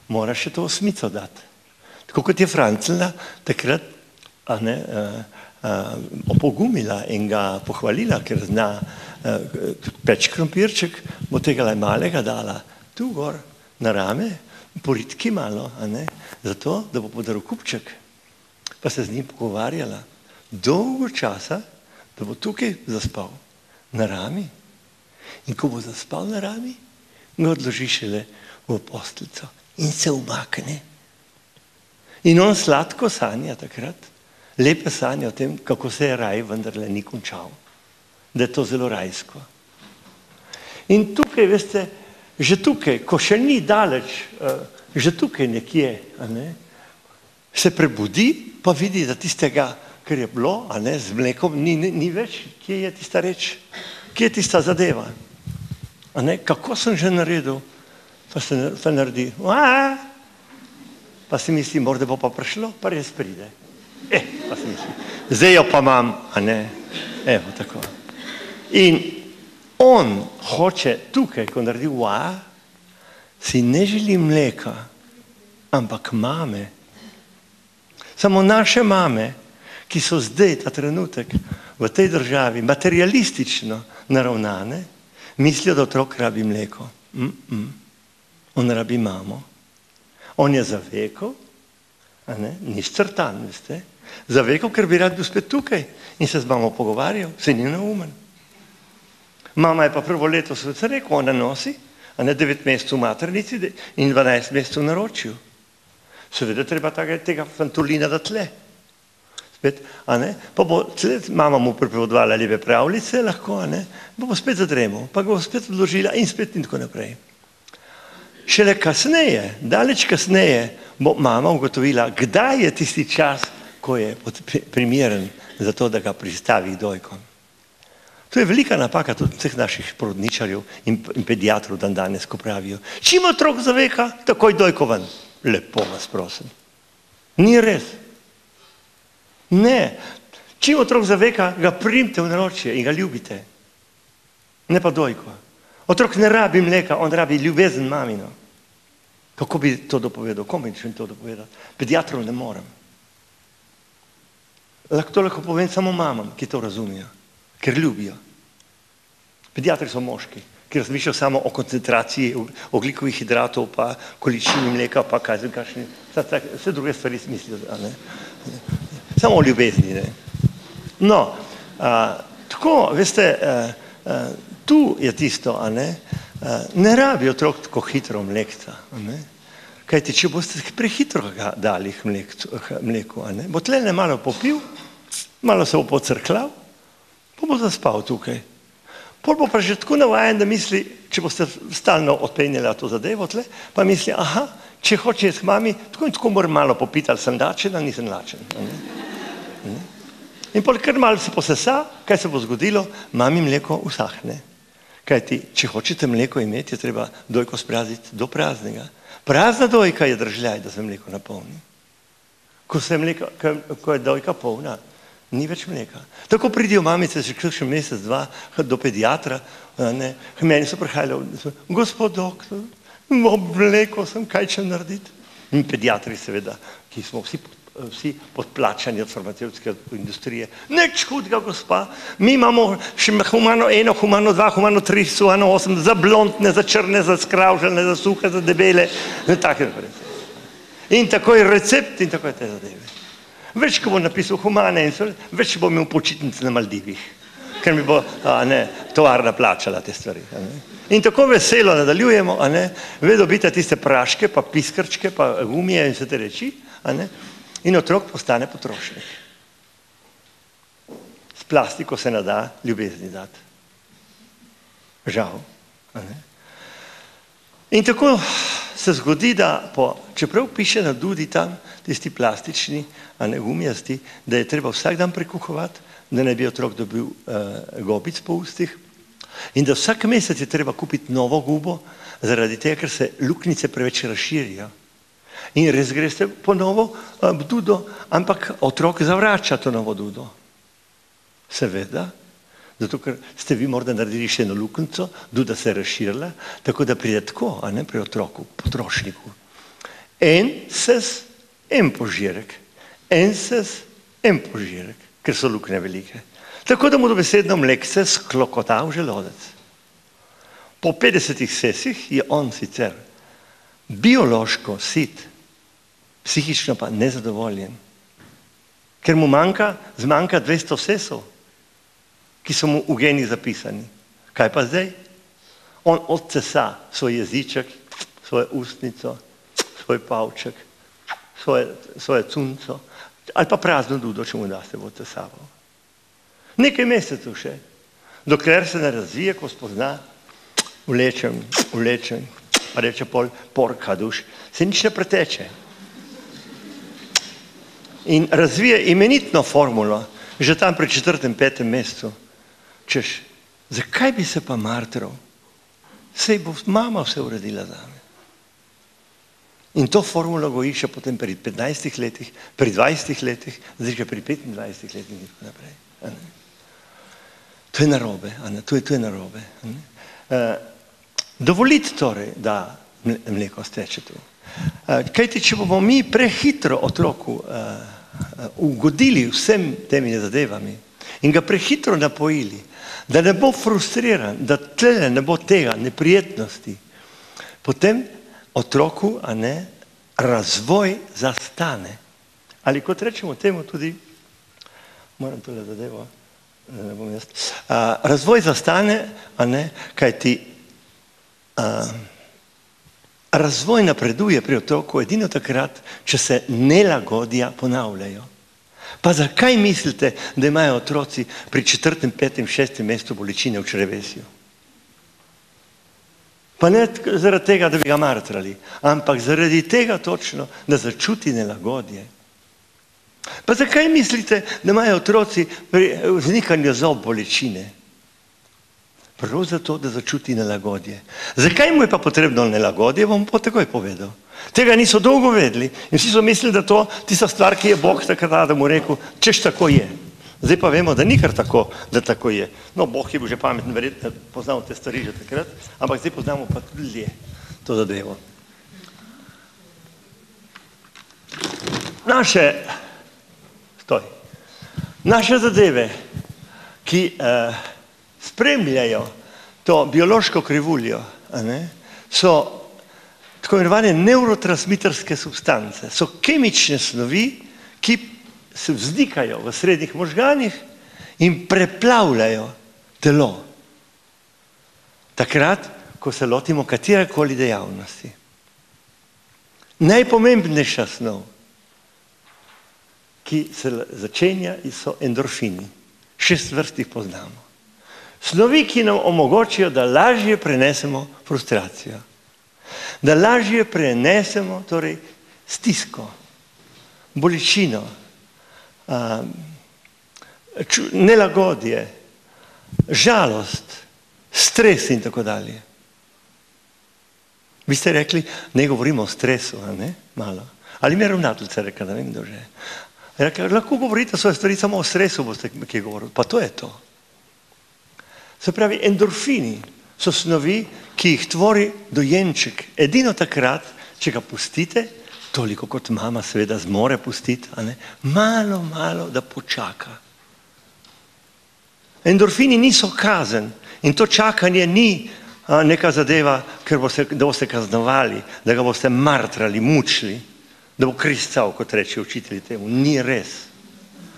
S1: mora še to 8 dati. Tako kot je Francelna takrat opogumila in ga pohvalila, ker zna peč krompirček, bo tega malega dala tu gor na rame, poritki malo, zato, da bo podaril kupček. Pa se z njim pogovarjala dolgo časa, da bo tukaj zaspal na rami. In ko bo zaspal na rami, ga odloži šele v posteljico in se umakne. In on sladko sanja takrat, lepe sanje o tem, kako se je raj vendarle ni končal. Da je to zelo rajsko. In tukaj, veste, že tukaj, ko še ni daleč, že tukaj nekje, se prebudi, pa vidi, da tistega, kar je bilo, z mlekom, ni več, kje je tista reč, kje je tista zadeva. Kako sem že naredil, pa se naredi, pa si misli, morda bo pa prišlo, pa res pride. Pa si misli, zdaj jo pa imam, evo, tako. In on hoče tukaj, ko naredi si ne želi mleka, ampak mame. Samo naše mame, ki so zdaj ta trenutek v tej državi materialistično naravnane, mislijo, da otrok rabi mleko. On rabi mamo. On je zavekel, ni strtan, veste, zavekel, ker bi rad bil spet tukaj in se z mamo pogovarjal, se ni neumen. Mama je pa prvo leto se rekel, ona nosi, 9 mesecev v maternici in 12 mesecev v naročju. Seveda treba tega fantolina da tle. Spet, pa bo tle, mama mu pripovedovala lepe pravljice, lahko, pa bo spet zadremal, pa ga bo spet odložila in spet in tako naprej. Šele kasneje, daleč kasneje, bo mama ugotovila, kdaj je tisti čas, ko je primeren za to, da ga pristavi dojkom. To je velika napaka tudi vseh naših porodničarjev in pediatrov dan danes, ko pravijo, čim otrok zaveka, takoj dojko ven. Lepo vas prosim. Ni res. Ne. Čim otrok zaveka, ga primite v naročje in ga ljubite. Ne pa dojko. Otrok ne rabi mleka, on rabi ljubezen mamino. Kako bi to dopovedal? Komu bi to dopovedal? Pediatrov ne morem. To lahko povem samo mamam, ki to razumijo. Ker ljubijo. Pediatri so moški, ki razmišljajo samo o koncentraciji ogljikovih hidratov, pa količini mleka, pa kaj, vse druge stvari mislijo. Samo o ljubezni. No, tako, veste, tu je tisto, ne rabi otrok tako hitro mlekca. Kajti, če boste prehitro ga dali mleku, bo tlele malo popil, malo se bo pocrklal, pa bo zaspal tukaj. Pol bo pa že tako navajen, da misli, če boste stalno odpenjali to zadevo tle, pa misli, če hoče jaz k mami, tako in tako moram malo popiti, ali sem lačen, ali nisem lačen. In pol kar malo se posesa, kaj se bo zgodilo, mami mleko usahne. Kajti, če hočete mleko imeti, je treba dojko spraziti do praznega. Prazna dojka je držljaj, da se mleko napolni. Ko je dojka polna, ni več mleka. Tako pridijo mamice že kakšen mesec, 2 do pediatra, k meni so prihajali, gospod doktor, mleko sem, kaj če narediti? In pediatri seveda, ki smo vsi vsi podplačani od farmacevtske industrije. Nič hudega, gospa, mi imamo še humano 1, humano 2, humano 3, humano 8, za blondne, za črne, za skravžene, za suhe, za debele, za take naprej. In tako je recept in tako je te zadeve. Več, ko bo napisal humane in več bo imel počitnice na Maldivih, ker mi bo tovarna plačala te stvari. In tako veselo nadaljujemo, ve dobite tiste praške, pa piskrčke, pa gumije in vse te reči, in otrok postane potrošnik. S plastiko se ne da ljubezni dati. Žal. In tako se zgodi, da čeprav piše na dudi tam, tisti plastični, gumijasti, da je treba vsak dan prekuhovati, da ne bi otrok dobil gobic po ustih, in da vsak mesec je treba kupiti novo gubo, zaradi tega, ker se luknjice preveč razširijo. In res greste po novo dudo, ampak otrok zavrača to novo dudo. Seveda, zato ker ste vi morda naredili še eno luknjico, duda se je razširila, tako da pride tako, pri otroku, potrošniku. En ses, en požirek. En ses, en požirek, ker so luknje velike. Tako da mu dobesedno mlekce sklokota v želodec. Po 50 sesih je on sicer biološko sit, psihično pa nezadovoljen, ker mu zmanjka 200 sesov, ki so mu v genih zapisani. Kaj pa zdaj? On odcesa svoj jeziček, svojo ustnico, svoj pavček, svoje cunco, ali pa prazno dudo, če mu daste v odcesaval. Nekaj mesecev še, dokler se ne razvije, ko spozna, vlečem, pa reče pol, porka duš, se nič ne preteče. In razvije imenitno formulo, že tam pri 4., 5. mesecu, češ, zakaj bi se pa martral? Sej bo mama vse uredila zame. In to formulo goji še potem pri 15 letih, pri 20 letih, zdaj že pri 25 letih in tako naprej. To je narobe, to je narobe. Dovoliti torej, da mleko steče tu. Kajti, če bomo mi prehitro otroku ugodili vsem temi zadevami in ga prehitro napojili, da ne bo frustriran, da tle ne bo tega, neprijetnosti, potem otroku razvoj zastane. Ali kot rečemo temu tudi, moram tole zadevo, ne bom jaz, razvoj zastane, kajti razvoj napreduje pri otroku edino takrat, če se nelagodja ponavljajo. Pa zakaj mislite, da imajo otroci pri 4., 5., 6. mesecu bolečine v črevesju? Pa ne zaradi tega, da bi ga martrali, ampak zaradi tega točno, da začuti nelagodje. Pa zakaj mislite, da imajo otroci pri vznikanju zob bolečine? Prav zato, da začuti nelagodje. Zakaj mu je pa potrebno nelagodje, bom pa takoj povedal. Tega niso dolgo vedeli in vsi so mislili, da to tista stvar, ki je Bog takrat Adamu rekel, češ tako je. Zdaj pa vemo, da ni kar tako, da tako je. No, Bog je bil že pameten, verjetno poznamo te stvari že takrat, ampak zdaj poznamo pa tudi dlje to zadevo. Naše zadeve, ki spremljajo to biološko krivuljo, so tako imenovane nevrotransmiterske substance, so kemične snovi, ki se vznikajo v srednjih možganih in preplavljajo telo. Takrat, ko se lotimo katerekoli dejavnosti. Najpomembnejša snov, ki se začenja, so endorfini. 6 vrst jih poznamo. Snovi, ki nam omogočijo, da lažje prenesemo frustracijo. Da lažje prenesemo torej stisko, bolečino, nelagodje, žalost, stres in tako dalje. Vi ste rekli, ne govorimo o stresu, malo. Ali mi je ravnateljica rekla, da vem, kdo že. Lahko govorite svoje stvari, samo o stresu boste kaj govorili. Pa to je to. Se pravi, endorfini so snovi, ki jih tvori dojenček. Edino takrat, če ga pustite toliko kot mama seveda zmore pustiti, malo, da počaka. Endorfini niso kazen in to čakanje ni neka zadeva, da boste kaznovali, da ga boste martrali, mučili, da bo kristal, kot reče učitelj temu. Ni res.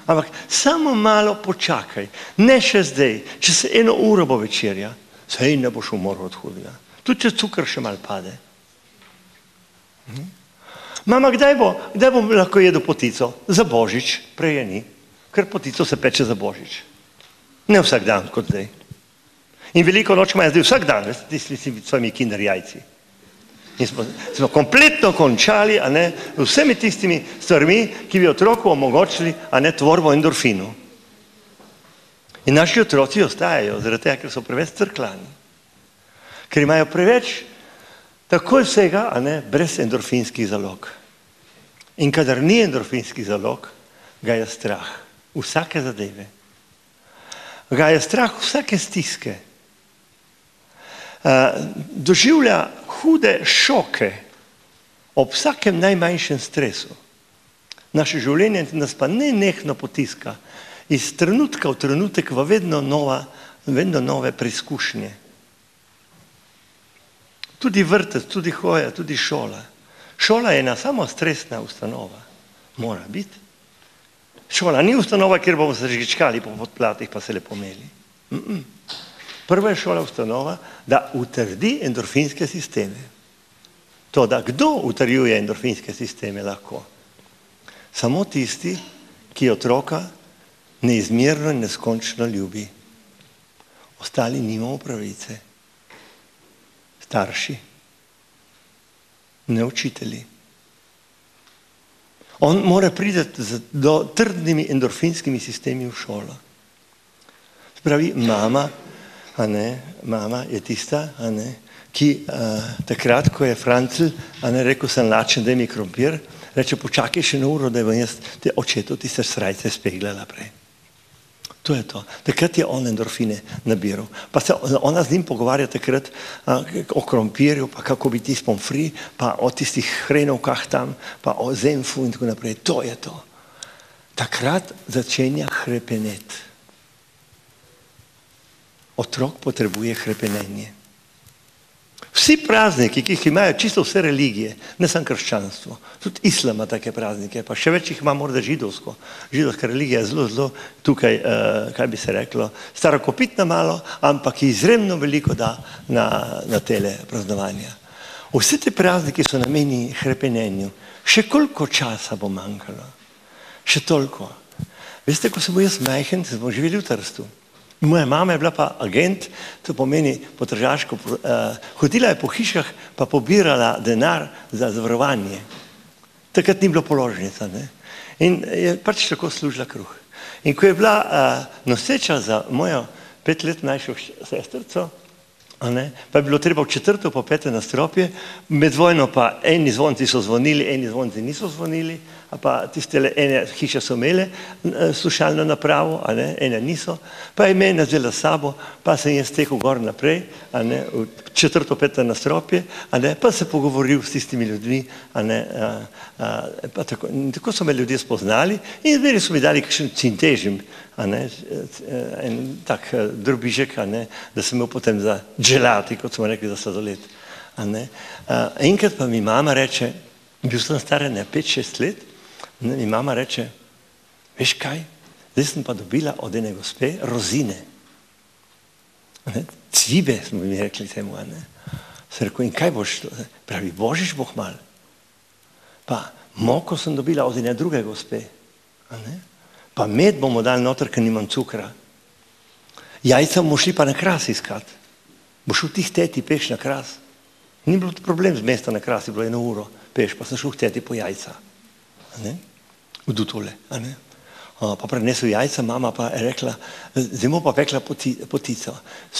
S1: Ampak samo malo počakaj, ne še zdaj, če se 1 uro bo večerja, sej ne boš umoril od hudega. Tudi če cukor še malo pade. Mama, kdaj bom lahko jedel potico? Za Božič, prej je ni, ker potico se peče za Božič. Ne vsak dan, kot zdaj. In veliko noč ima zdaj vsak dan, veste, tisti s svojimi kinder jajci. In smo kompletno končali, vsemi tistimi stvarmi, ki bi otroku omogočili, tvorbo endorfinu. In naši otroci ostajajo, zaradi tega, ker so preveč crklani. Ker imajo preveč takoj vsega, brez endorfinskih zalog. In kadar ni endorfinskih zalog, ga je strah vsake zadeve. Ga je strah vsake stiske. Doživlja hude šoke ob vsakem najmanjšem stresu. Naše življenje nas pa nenehno potiska iz trenutka v trenutek v vedno nove preizkušnje. Tudi vrtec, tudi hoja, tudi šola. Šola je ena samo stresna ustanova. Mora biti. Šola ni ustanova, kjer bomo se žgičkali po podplatih pa se lepo imeli. Prva je šola ustanova, da utrdi endorfinske sisteme. To, da kdo utrjuje endorfinske sisteme lahko? Samo tisti, ki otroka neizmerno in neskončno ljubi. Ostali nimamo pravice. Starši, ne učitelji. On mora priti do trdnimi endorfinskimi sistemi v šolo. Spravi, mama je tista, ki takrat, ko je Francl rekel, sem lačen, daj mi krompir, reče, počakaj še 1 uro, da je jaz očetu tiste srajce speglala prej. To je to. Takrat je on endorfine nabiral. Pa se ona z njim pogovarja takrat o krompirju, pa kako bi tisti pomfri, pa o tistih hrenovkah tam, pa o zenfu in tako naprej. To je to. Takrat začenja hrepeneti. Otrok potrebuje hrepenenje. Vsi prazniki, ki jih imajo čisto vse religije, ne samo krščanstvo, tudi islam ima take praznike, pa še več jih ima morda židovsko. Židovska religija je zelo tukaj, kaj bi se reklo, starokopitna malo, ampak izjemno veliko da na tele praznovanja. Vse te prazniki so namenjeni hrepenenju. Še koliko časa bo manjkalo? Še toliko. Veste, ko sem bil jaz majhen, smo živeli v Trstu. Moja mama je bila pa agent, to pomeni potržaško, hodila je po hišah pa pobirala denar za zavarovanje. Takrat ni bilo položnica, in je pač tako služila kruh. In ko je bila noseča za mojo 5 let mlajšo sestrico, pa je bilo treba v 4. po 5. nadstropje, med vojno pa eni zvonci so zvonili, eni zvonci niso zvonili, pa tiste ene hiše so imele slušalno napravo, ene niso, pa je mene vzela s sabo, pa sem jaz tekel gor naprej, v 4. 5. nadstropje, pa se pogovoril s tistimi ljudmi, tako so me ljudje spoznali in zmeri so mi dali kakšen cintežim, en tak drobižek, da sem imel potem za dželati, kot smo rekli, za sladoled. Enkrat pa mi mama reče, bil sem star 5-6 let, mi mama reče, veš kaj, zdaj sem pa dobila od ene gospe rozine. Cvibe, smo mi rekli temu. Sem rekel, in kaj boš, pravi, Božič bo hmal. Pa moko sem dobila od ene druge gospe. Pa med bomo dali noter, ker nimam cukra. Jajca bomo šli pa na kras iskat. Boš šel tih teti peš na kras. Ni bilo problem z mesta na kras, je bilo 1 uro peš, pa sem šel teti po jajca. V Dutole. Pa prenesel jajca, mama pa je rekla, zdaj mu pa pekla potico.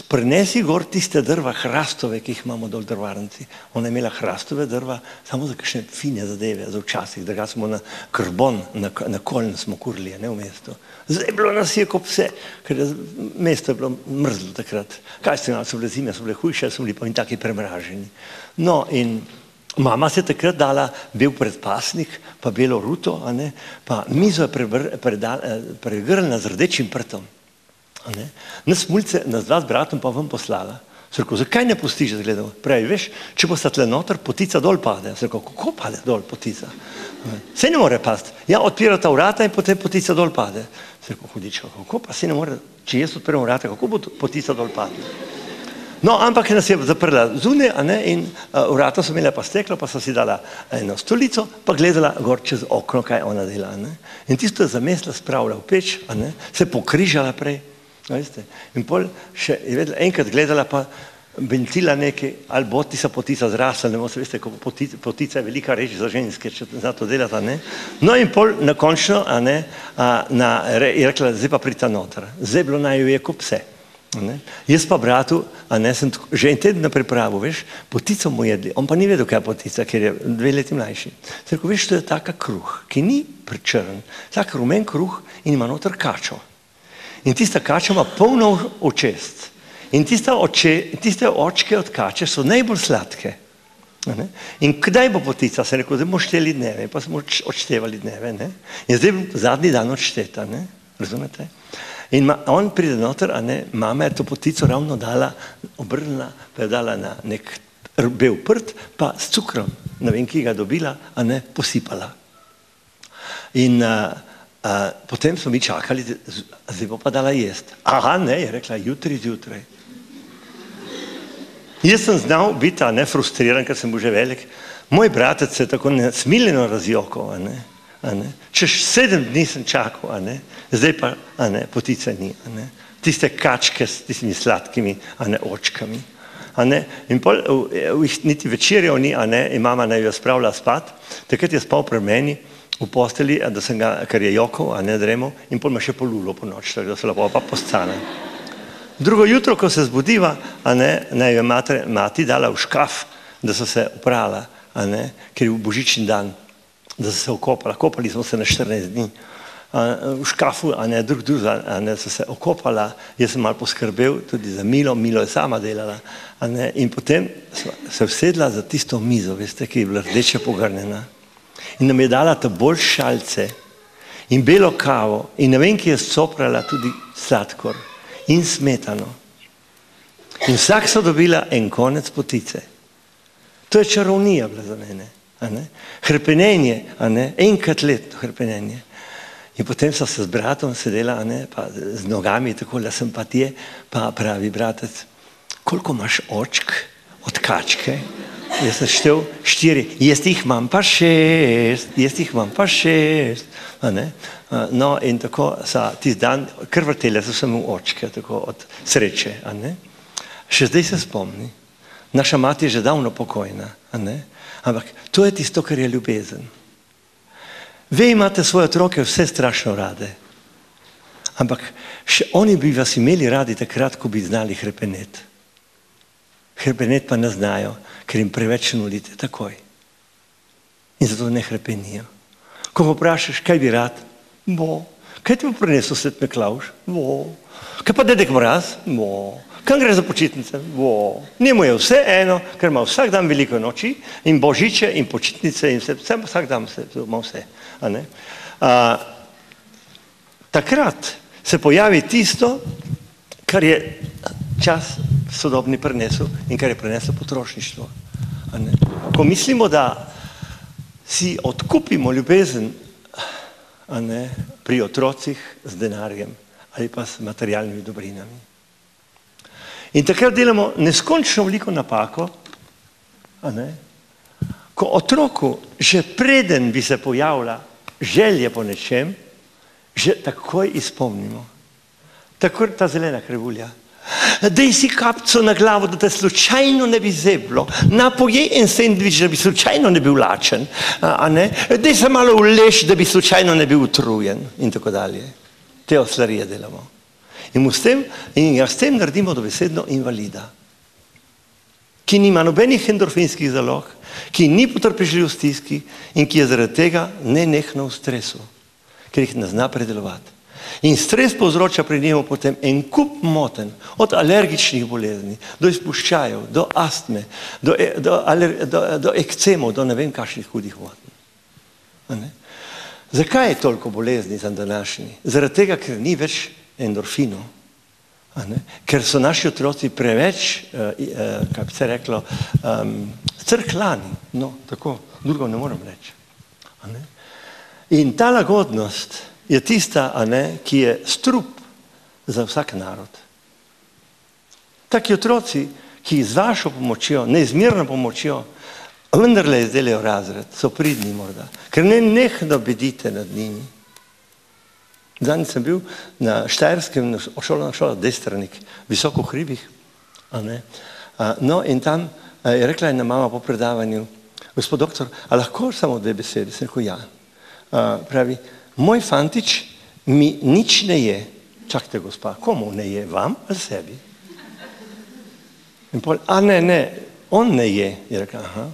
S1: Prenesi gor tiste drva hrastove, ki jih imamo dol drvarnici. Ona je imela hrastove drva samo za kakšne fine zadeve, za včasih, da ga smo na krbon, na koln smo kurili, v mestu. Zdaj bilo nas je kot vse, ker mesto je bilo mrzlo takrat. Kaj ste imeli, so bile zime, so bile hujše, so bili pa in taki premraženi. No in Mama se je takrat dala bel predpasnik, pa belo ruto, pa mizo je pregrnila z rdečim prtom. Nas mulce, nas dva z bratom pa vam poslala. Sem rekel, zakaj ne pustiš zgledal? Pravi, veš, če bosta tle noter, potica dol pade. Sem rekel, kako pade dol potica? Saj ne more pasti. Ja, odpirata vrata in potem potica dol pade. Sem rekel, hudičko, kako pa si ne more, če jaz odprem vrata, kako bo potica dol pade? No, ampak nas je zaprla zunaj, in vrata so imela pa steklo, pa so si dala eno stolico, pa gledala gor čez okno, kaj ona dela. In tisto je zamesla, spravila v peč, se pokrižala prej. In pol še je vedela, enkrat gledala pa bentila nekaj, ali bo ti se potica zrasla, ne veste, kako potica je velika reč za ženske, če zna to delata, No in pol na končno, je rekla, zdaj pa prita noter. Zdaj je bilo naj je kot pse. Jaz pa bratu, sem že en teden na pripravu, veš, potico mu jedli, on pa ni vedel, kaj je potica, ker je 2 leti mlajši. Sem rekel, veš, to je taka kruh, ki ni prečrn, tak rumen kruh in ima noter kačo. In tista kača ima polno očest. In tiste očke od kače so najbolj sladke. In kdaj bo potica? Sem rekel, zdaj bomo šteli dneve, pa smo odštevali dneve. In zdaj bo zadnji dan odšteta, razumete? In on pride noter, mama je to potico ravno dala, obrnila, pa je dala na nek bel prt, pa s cukrom, ne vem, ki ga dobila, posipala. In potem smo mi čakali, zdaj bo pa dala jest. Aha, ne, je rekla, jutri zjutraj. Jaz sem znal biti, frustriran, ker sem bil že velik. Moj bratec se je tako nesmiljeno razjokal, Češ 7 dni sem čakal, zdaj pa potice ni. Tiste kačke s tistimi sladkimi očkami. In pol niti večerjev ni, in mama naj jo spravila spat, takrat je spal pri meni v posteli, da sem ga, ker je jokal, dremal, in pol me še polulo po noč, da se lepo pa postane. Drugo jutro, ko se zbudiva, naj jo mati dala v škaf, da so se oprala, ker je v božični dan, da so se okopala. Kopali smo se na 14 dni. V škafu, drug, so se okopala, jaz sem malo poskrbel tudi za Milo, Milo je sama delala. In potem se vsedla za tisto mizo, veste, ki je bila rdeče pogrnjena. In nam je dala ta bolj šalce in belo kavo in ne vem, ki je soprala tudi sladkor in smetano. In vsak so dobila en konec potice. To je čarovnija bila za mene. Hrepenenje, enkrat letno hrepenenje. In potem so se z bratom sedela, pa z nogami, tako da sem pa tje, pa pravi bratec, koliko imaš očk od kačke? Jaz sem štel 4, jaz jih imam pa 6. No in tako so tisti dan, kar vrtele so se mu očke, tako od sreče. Še zdaj se spomni. Naša mati je že davno pokojna, ampak to je tisto, kar je ljubezen. Ve imate svoje otroke vse strašno rade, ampak še oni bi vas imeli radi takrat, ko bi znali hrepeneti. Hrepeneti pa ne znajo, ker jim preveč nudite takoj. In zato ne hrepenijo. Ko pa vprašaš, kaj bi rad? Bo. Kaj ti bo prinesel Svet Miklavž? Bo. Kaj pa dedek Mraz? Bo. Kam gre za počitnice? Bo. Njemu je vse eno, ker ima vsak dan veliko noči in božiče in počitnice in vsak dan ima vse. Takrat se pojavi tisto, kar je čas sodobni prinesel in kar je prineslo potrošništvo. Ko mislimo, da si odkupimo ljubezen pri otrocih z denarjem ali pa s materialnimi dobrinami. In takrat delamo neskončno veliko napako, ko otroku že preden bi se pojavila želje po nečem, že takoj izpolnimo. Tako ta zelena krivulja. Daj si kapco na glavo, da te slučajno ne bi zeblo. Napojej en sendvič, da bi slučajno ne bil lačen. Daj se malo uleš, da bi slučajno ne bil utrujen. In tako dalje. Te oslarije delamo. In s tem naredimo dobesedno invalida, ki nima nobenih endorfinskih zalog, ki ni potrpežljiv v stiski in ki je zaradi tega nenehno v stresu, ker jih ne zna predelovati. In stres povzroča pri njemu potem en kup motenj, od alergičnih bolezni, do izpuščajev, do astme, do ekcemov, do ne vem kakšnih hudih motenj. Zakaj je toliko bolezni za današnji? Zaradi tega, ker ni več endorfinov. Ker so naši otroci preveč, kako bi se reklo, crklani. No, tako, drugo ne morem reči. In ta lagodnost je tista, ki je strup za vsak narod. Taki otroci, ki z vašo pomočjo, neizmerno pomočjo, vendarle izdelajo razred, so pridni morda, ker nenehno bedite nad njimi. Zadnjič sem bil na Štajerskem, šola Destranik, visoko v hribih. No, in tam je rekla ena mama po predavanju, gospod doktor, a lahko samo 2 besede? Sem rekel, ja. Pravi, moj fantič mi nič ne je. Čakajte, gospa, komu ne je? Vam ali sebi? In pol, ne, on ne je. Je rekla, aha.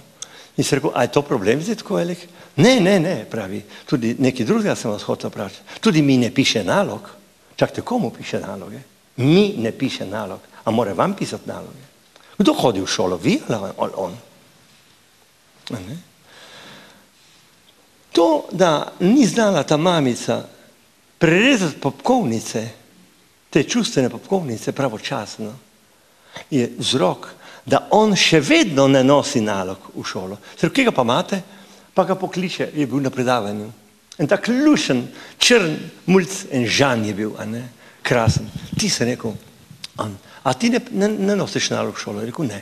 S1: In sem rekel, a je to problem zdaj tako velik? Ne, pravi, tudi nekaj drugega sem vas hotel vprašati. Tudi mi ne piše nalog. Čakajte, komu piše naloge? Mi ne piše nalog. A mora vam pisati naloge? Kdo hodi v šolo? Vi ali on? To, da ni znala ta mamica prerezati popkovnice, te čustvene popkovnice pravočasno, je vzrok, da on še vedno ne nosi nalog v šolo. Kje ga pa imate? Pa ga pokliče, je bil na predavanju. En tak lušen, črn mulc, en Žan je bil, krasen. Ti se rekel, a ti ne nosiš nalog v šolo? Je rekel, ne.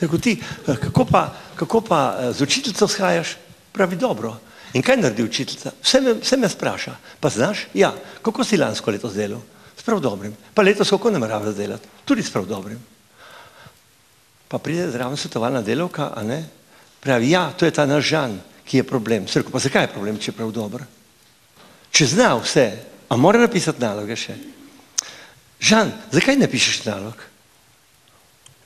S1: Rekel, ti, kako pa z učiteljico shajaš? Pravi, dobro. In kaj naredi učiteljica? Vse me spraša. Pa znaš? Ja. Kako si lansko leto delal? S prav dobrim. Pa letos kako nameravaš delati? Tudi s prav dobrim. Pa pride zraven svetovalna delavka, pravi, ja, to je ta naš Žan, ki je problem. Se rekel, pa zakaj je problem, če je prav dober? Če zna vse, a mora napisati naloge še? Žan, zakaj ne pišeš nalog?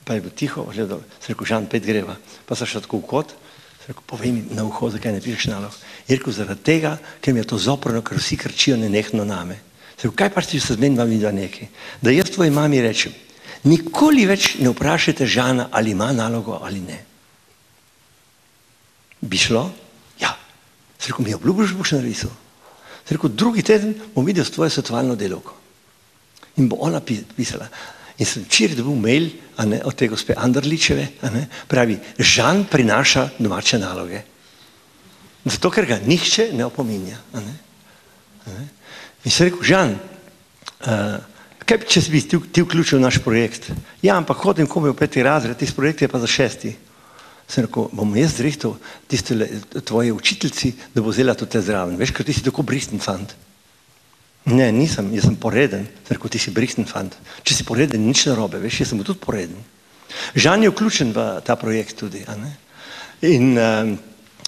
S1: Pa je bil tiho, gledal, se rekel, Žan, 5 greva. Pa so šla tako v kot, se rekel, povej mi na uho, zakaj ne pišeš nalog? Je rekel, zaradi tega, ker mi je to zoprno, ker vsi krčijo nenehno name. Se rekel, kaj pa če se zmenjava vidva nekaj? Da jaz tvoji mami rečem, nikoli več ne vprašajte Žana, ali ima nalogo ali ne. Bi šlo? Ja. Se rekel, mi obljubiš, boš narisal. Se rekel, drugi teden bom videl s tvojo svetovalno delavko. In bo ona pisala. In sem včeraj dobil mail od te gospe Anderličeve, pravi, Žan prinaša domače naloge. Zato, ker ga nihče ne opominja. In sem rekel, Žan, kaj če bi ti vključil v naš projekt? Ja, ampak hodim komaj v 5. razred, tisti projekt je pa za 6. Sem rekel, bom jaz zrihtal tiste tvoje učiteljici, da bo vzela to te zraven. Veš, ker ti si tako bristen fant. Ne, nisem, jaz sem poreden. Sem rekel, ti si bristen fant. Če si poreden, nič narobe, veš, jaz sem tudi poreden. Žan je vključen v ta projekt tudi. In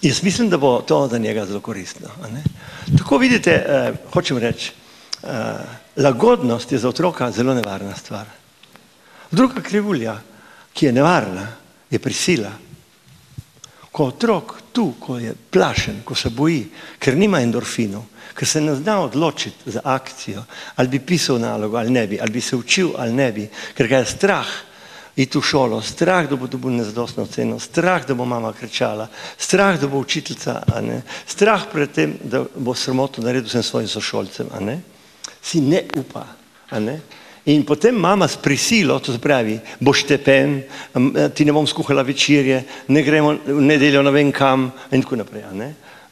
S1: jaz mislim, da bo to za njega zelo koristno. Tako vidite, hočem reči, lagodnost je za otroka zelo nevarna stvar. Druga krivulja, ki je nevarna, je prisila. Ko otrok tu, ko je plašen, ko se boji, ker nima endorfinov, ker se ne zna odločiti za akcijo, ali bi pisal nalogo ali ne bi, ali bi se učil ali ne bi, ker ga je strah iti v šolo, strah, da bo dobil nezadostno oceno, strah, da bo mama kričala, strah, da bo učiteljica, strah pred tem, da bo sramoto naredil vsem svojim sošolcem, si ne upa. In potem mama s prisilo, to se pravi, boš tepen, ti ne bom skuhala večerje, ne gremo v nedeljo ne vem kam in tako naprej.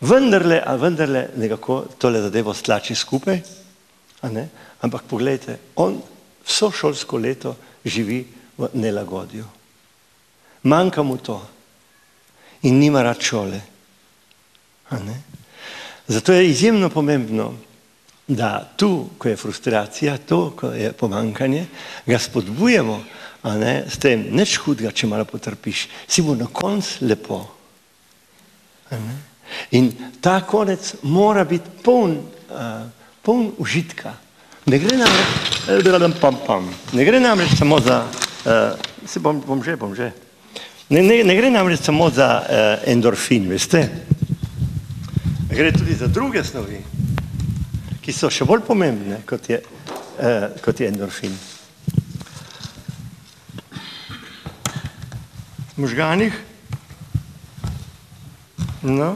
S1: Vendarle nekako tole zadevo stlači skupaj, ampak poglejte, on vso šolsko leto živi v nelagodju. Manjka mu to in nima rad šole. Zato je izjemno pomembno, da tu, ko je frustracija, to, ko je pomankanje, ga spodbujemo, s tem nič hudega, če malo potrpiš, si bo na koncu lepo. In ta konec mora biti poln užitka. Ne gre namreč samo za, bom že. Ne gre namreč samo za endorfin, veste? Gre tudi za druge snovi, ki so še bolj pomembne, kot je endorfin. V možganih, no,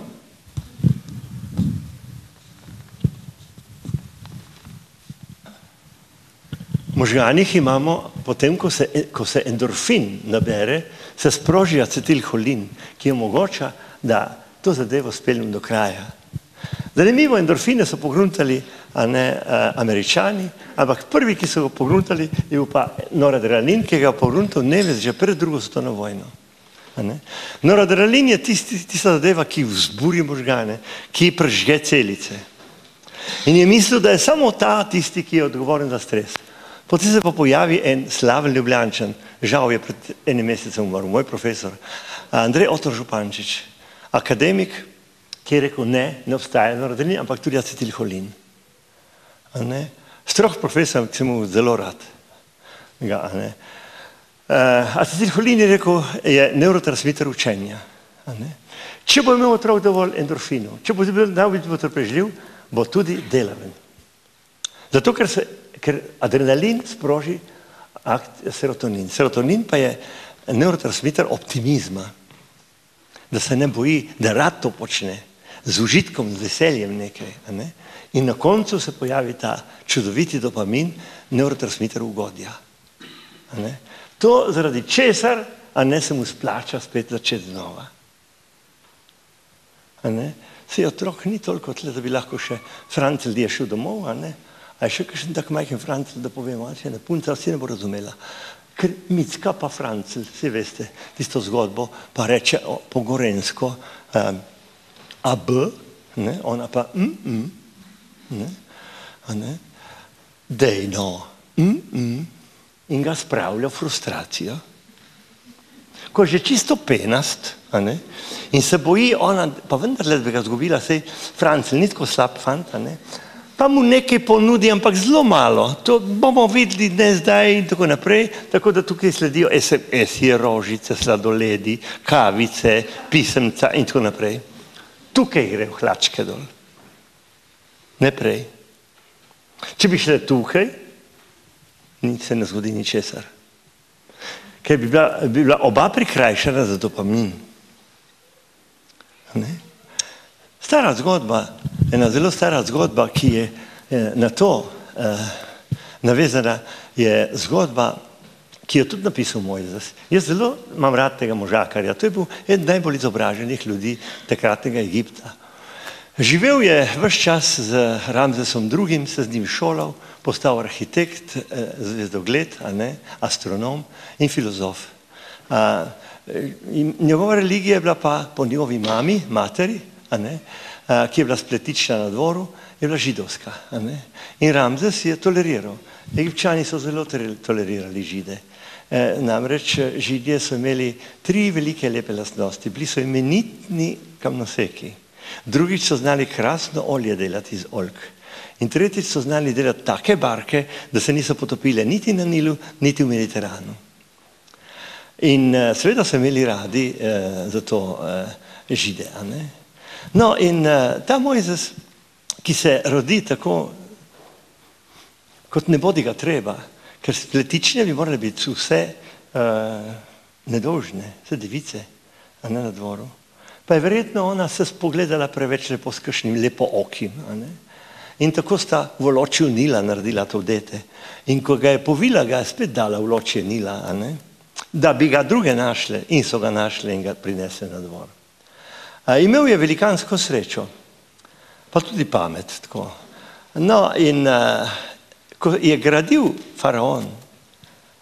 S1: v možganih imamo, potem, ko se endorfin nabere, se sproži acetilholin, ki omogoča, da to zadevo speljem do kraja. Zanimivo, endorfine so pogruntali Američani, ampak prvi, ki so ga pogruntali, je bil pa noradrenalin, ki ga pogruntal Nemec že pred drugo svetovno vojno. Noradrenalin je tista zadeva, ki vzburi možgane, ki prežge celice. In je mislil, da je samo ta tisti, ki je odgovoren za stres. Potem se pa pojavi en slaven Ljubljančan, žal je pred enim mesecem umrl, moj profesor, Andrej Otor Župančič, akademik, ki je rekel, ne obstaja noradrenalin, ampak tudi acetilholin. Strog profesor, ki sem mu zelo rad. Acetilholin je rekel, je neurotransmiter učenja. Če bo imel otrok dovolj endorfinov, če bo biti potrpežljiv, bo tudi delaven. Zato, ker adrenalin sproži serotonin. Serotonin pa je neurotransmiter optimizma, da se ne boji, da rad to počne, z užitkom, z veseljem nekaj. In na koncu se pojavi ta čudoviti dopamin, neurotransmiter ugodja. To zaradi česar, se mu splača spet začeti znova. Sej otrok ni toliko tle, da bi lahko še Francel je šel domov, a je še kakšen tak majhen Francel, da povemo, če ne punca, vsi ne bo razumela. Ker Micka pa Francel, vsi veste, tisto zgodbo, pa reče po gorensko a b, ona pa dej no, in ga spravlja v frustracijo. Ko je že čisto penast, in se boji ona, pa vendarle bi ga zgubila, sej Francel ni tako slab fant, pa mu nekaj ponudi, ampak zelo malo, to bomo videli ne zdaj in tako naprej, tako da tukaj sledijo SMS-je, rožice, sladoledi, kavice, pisemca in tako naprej. Tukaj gre v hlačke dol, ne prej. Če bi šle tukaj, se ne zgodi ničesar. Ker bi bila oba prikrajšana za dopamin. Stara zgodba, ena zelo stara zgodba, ki je na to navezana, je zgodba, ki jo tudi napisal Mojzes. Jaz zelo imam rad tega možakarja, to je bil eden najbolj izobraženih ljudi takratnega Egipta. Živel je ves čas z Ramzesom II, se z njim šolal, postal arhitekt, zvezdogled, astronom in filozof. Njegova religija je bila pa po njegovi materi, ki je bila spletična na dvoru, je bila židovska. In Ramzes je toleriral. Egipčani so zelo tolerirali Žide. Namreč Židje so imeli 3 velike lepe lastnosti. Bili so imenitni kamnoseki. Drugič so znali krasno olje delati iz oljk. In tretjič so znali delati take barke, da se niso potopile niti na Nilu, niti v Mediteranu. In seveda so imeli radi zato Žide. No in ta Mojzes, ki se rodi tako, kot ne bodi ga treba, ker spletične bi morale biti vse nedolžne, vse device, na dvoru. Pa je verjetno ona se spogledala preveč lepo s kakšnim lepo okim. In tako sta v ločju Nila naredila to dete. In ko ga je povila, ga je spet dala v ločje Nila, da bi ga druge našle, in so ga našle in ga prinesle na dvor. Imel je velikansko srečo, pa tudi pamet. Tako. No in ko je gradil faraon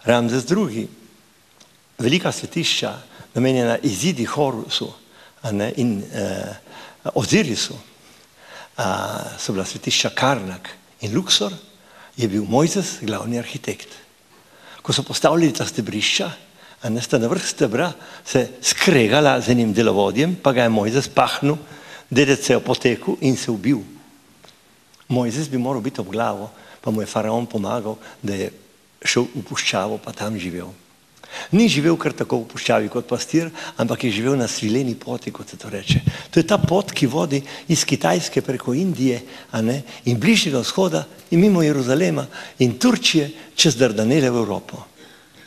S1: Ramzes II, velika svetišča, namenjena Izidi, Horusu in Ozirisu, so bila svetišča Karnak in Luksor, je bil Mojzes glavni arhitekt. Ko so postavili ta stebrišča, sta na vrh stebra se skregala z enim delovodjem, pa ga je Mojzes pahnil, dedec se je opotekel in se ubil. Mojzes bi moral biti ob glavo, pa mu je faraon pomagal, da je šel v puščavo, pa tam živel. Ni živel kar tako v puščavi kot pastir, ampak je živel na svileni poti, kot se to reče. To je ta pot, ki vodi iz Kitajske preko Indije, in Bližnjega vzhoda in mimo Jeruzalema in Turčije čez Dardanele v Evropo.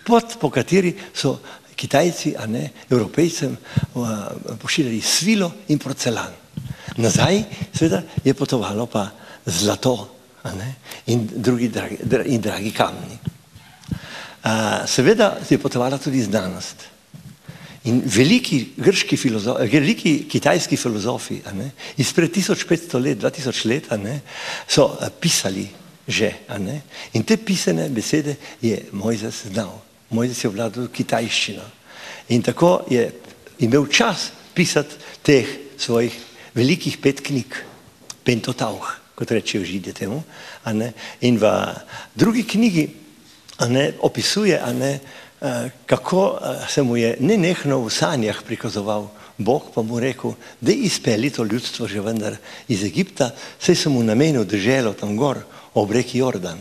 S1: Pot, po kateri so Kitajci, Evropejcem pošiljali svilo in porcelan. Nazaj, seveda, je potovalo pa zlato, in drugi dragi kamni. Seveda je potovala tudi znanost. In veliki kitajski filozofi izpred 1500 let, 2000 let so pisali že. In te pisane besede je Mojzes znal. Mojzes je vladal kitajščino. In tako je imel čas pisati teh svojih velikih 5 knjig, Pentateuch, kot rečejo Židje temu. In v drugi knjigi opisuje, kako se mu je nenehno v sanjah prikazoval Bog, pa mu rekel, da izpeli to ljudstvo že vendar iz Egipta, saj se mu namenil deželo tam gor, ob reki Jordan,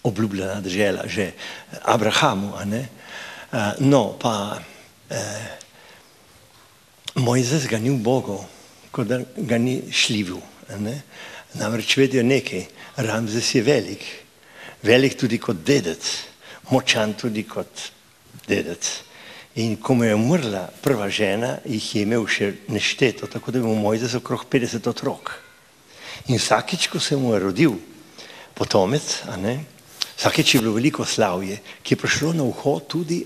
S1: obljubljena dežela že Abrahamu. No, pa Mojzes ga ni ubogel, kot da ga ni šljivil. Namreč vedijo nekaj, Ramzes je velik. Velik tudi kot dedec, močan tudi kot dedec. In ko mu je umrla prva žena, jih je imel še nešteto, tako da je imel Mojzes okrog 50 otrok. In vsakič, ko se mu je rodil potomec, vsakič je bilo veliko slavje, ki je prišlo na uho tudi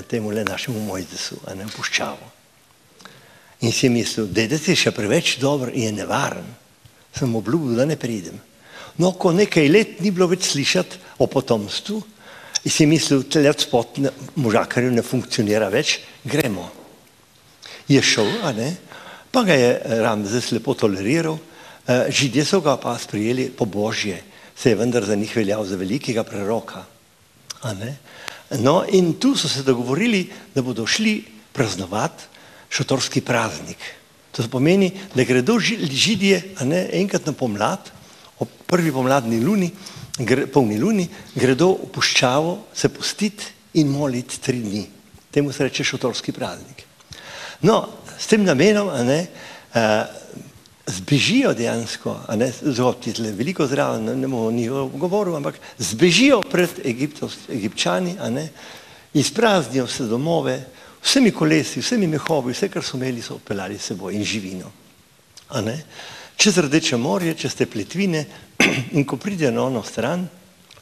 S1: temule našemu Mojzesu, v puščavo. In si je mislil, dedec je še preveč dober in je nevaren, sem obljubil, da ne pridem. No, ko nekaj let ni bilo več slišati o potomstvu, in si mislil, tle odspod možakarjev ne funkcionira več, gremo. Je šel, pa ga je Ramzes lepo toleriral, Židje so ga pa sprijeli po Božje, se je vendar za njih veljal za velikega preroka. No, in tu so se dogovorili, da bodo šli praznovati šotorski praznik. To pomeni, da gredo Židje enkrat na pomlad, ob prvi pomladni luni, polni luni, gredo v puščavo se postiti in moliti 3 dni. Temu se reče šotorski praznik. No, s tem namenom zbežijo dejansko, zoptitle, veliko zraven, ne bomo njihov govoril, ampak zbežijo pred Egipčani, izpraznijo vse domove, vsemi kolesi, vsemi mehovi, vse, kar so imeli, so peljali s seboj in živino. Čez Rdeče morje, čez te plitvine, in ko pride na ono stran,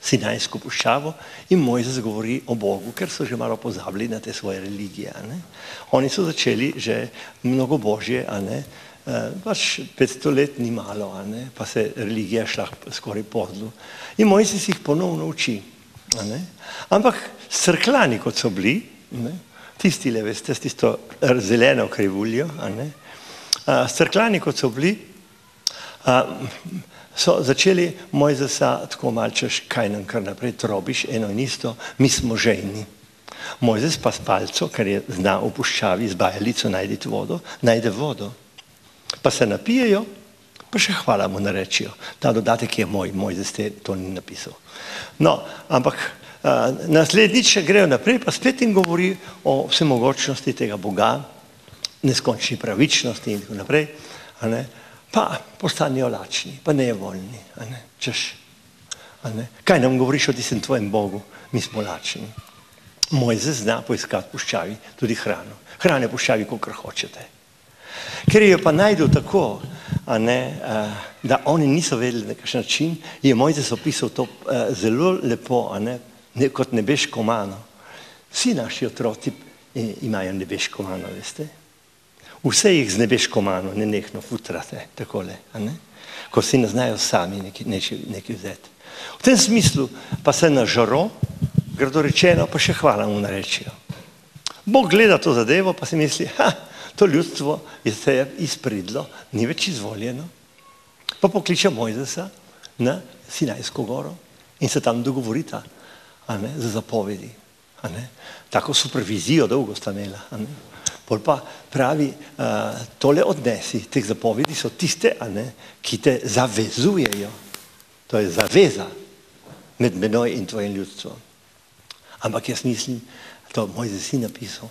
S1: Sinajsko puščavo, in Mojzes govori o Bogu, ker so že malo pozabili na te svoje religije. Oni so začeli že mnogo Božje, pač 500 let ni malo, pa se religija šla skoraj podlu. In Mojzes jih ponovno uči. Ampak crklani, kot so bili, tistile, veste, s tisto zeleno krivuljo, crklani, kot so bili, so začeli Mojzesa tako malčeš, kaj nam kar naprej trobiš, eno in isto, mi smo žejni. Mojzes pa s palco, ker je zna v puščavi z bajalico najde vodo. Pa se napijejo, pa še hvala mu narečijo. Ta dodatek je moj, Mojzes to ni napisal. No, ampak naslednjič grejo naprej, pa spet jim govori o vsemogočnosti tega Boga, neskončni pravičnosti in tako naprej, pa postanejo lačni, pa nejevoljni, češ. Kaj nam govoriš o tistem tvojem Bogu? Mi smo lačni. Mojzes zna poiskati v puščavi tudi hrano. Hrane v puščavi, kolikor hočete. Ker je pa najdel tako, da oni niso vedeli na kakšen način, je Mojzes opisal to zelo lepo, kot nebeško mano. Vsi naši otroci imajo nebeško mano, veste? Vse jih z nebeško mano nenehno futrate, takole, ko si ne znajo sami nekaj vzeti. V tem smislu pa se na žaro, grdo rečeno, pa še hvala mu narečijo. Bog gleda to zadevo, pa si misli, to ljudstvo je se izpridlo, ni več izvoljeno. Pa pokliče Mojzesa na Sinajsko goro in se tam dogovorita za zapovedi. Tako supervizijo dolgo sta imela. Pol pa pravi, tole odnesi, teh zapovedi so tiste, ki te zavezujejo. To je zaveza med menoj in tvojim ljudstvom. Ampak jaz mislim, to Mojzes ni napisal,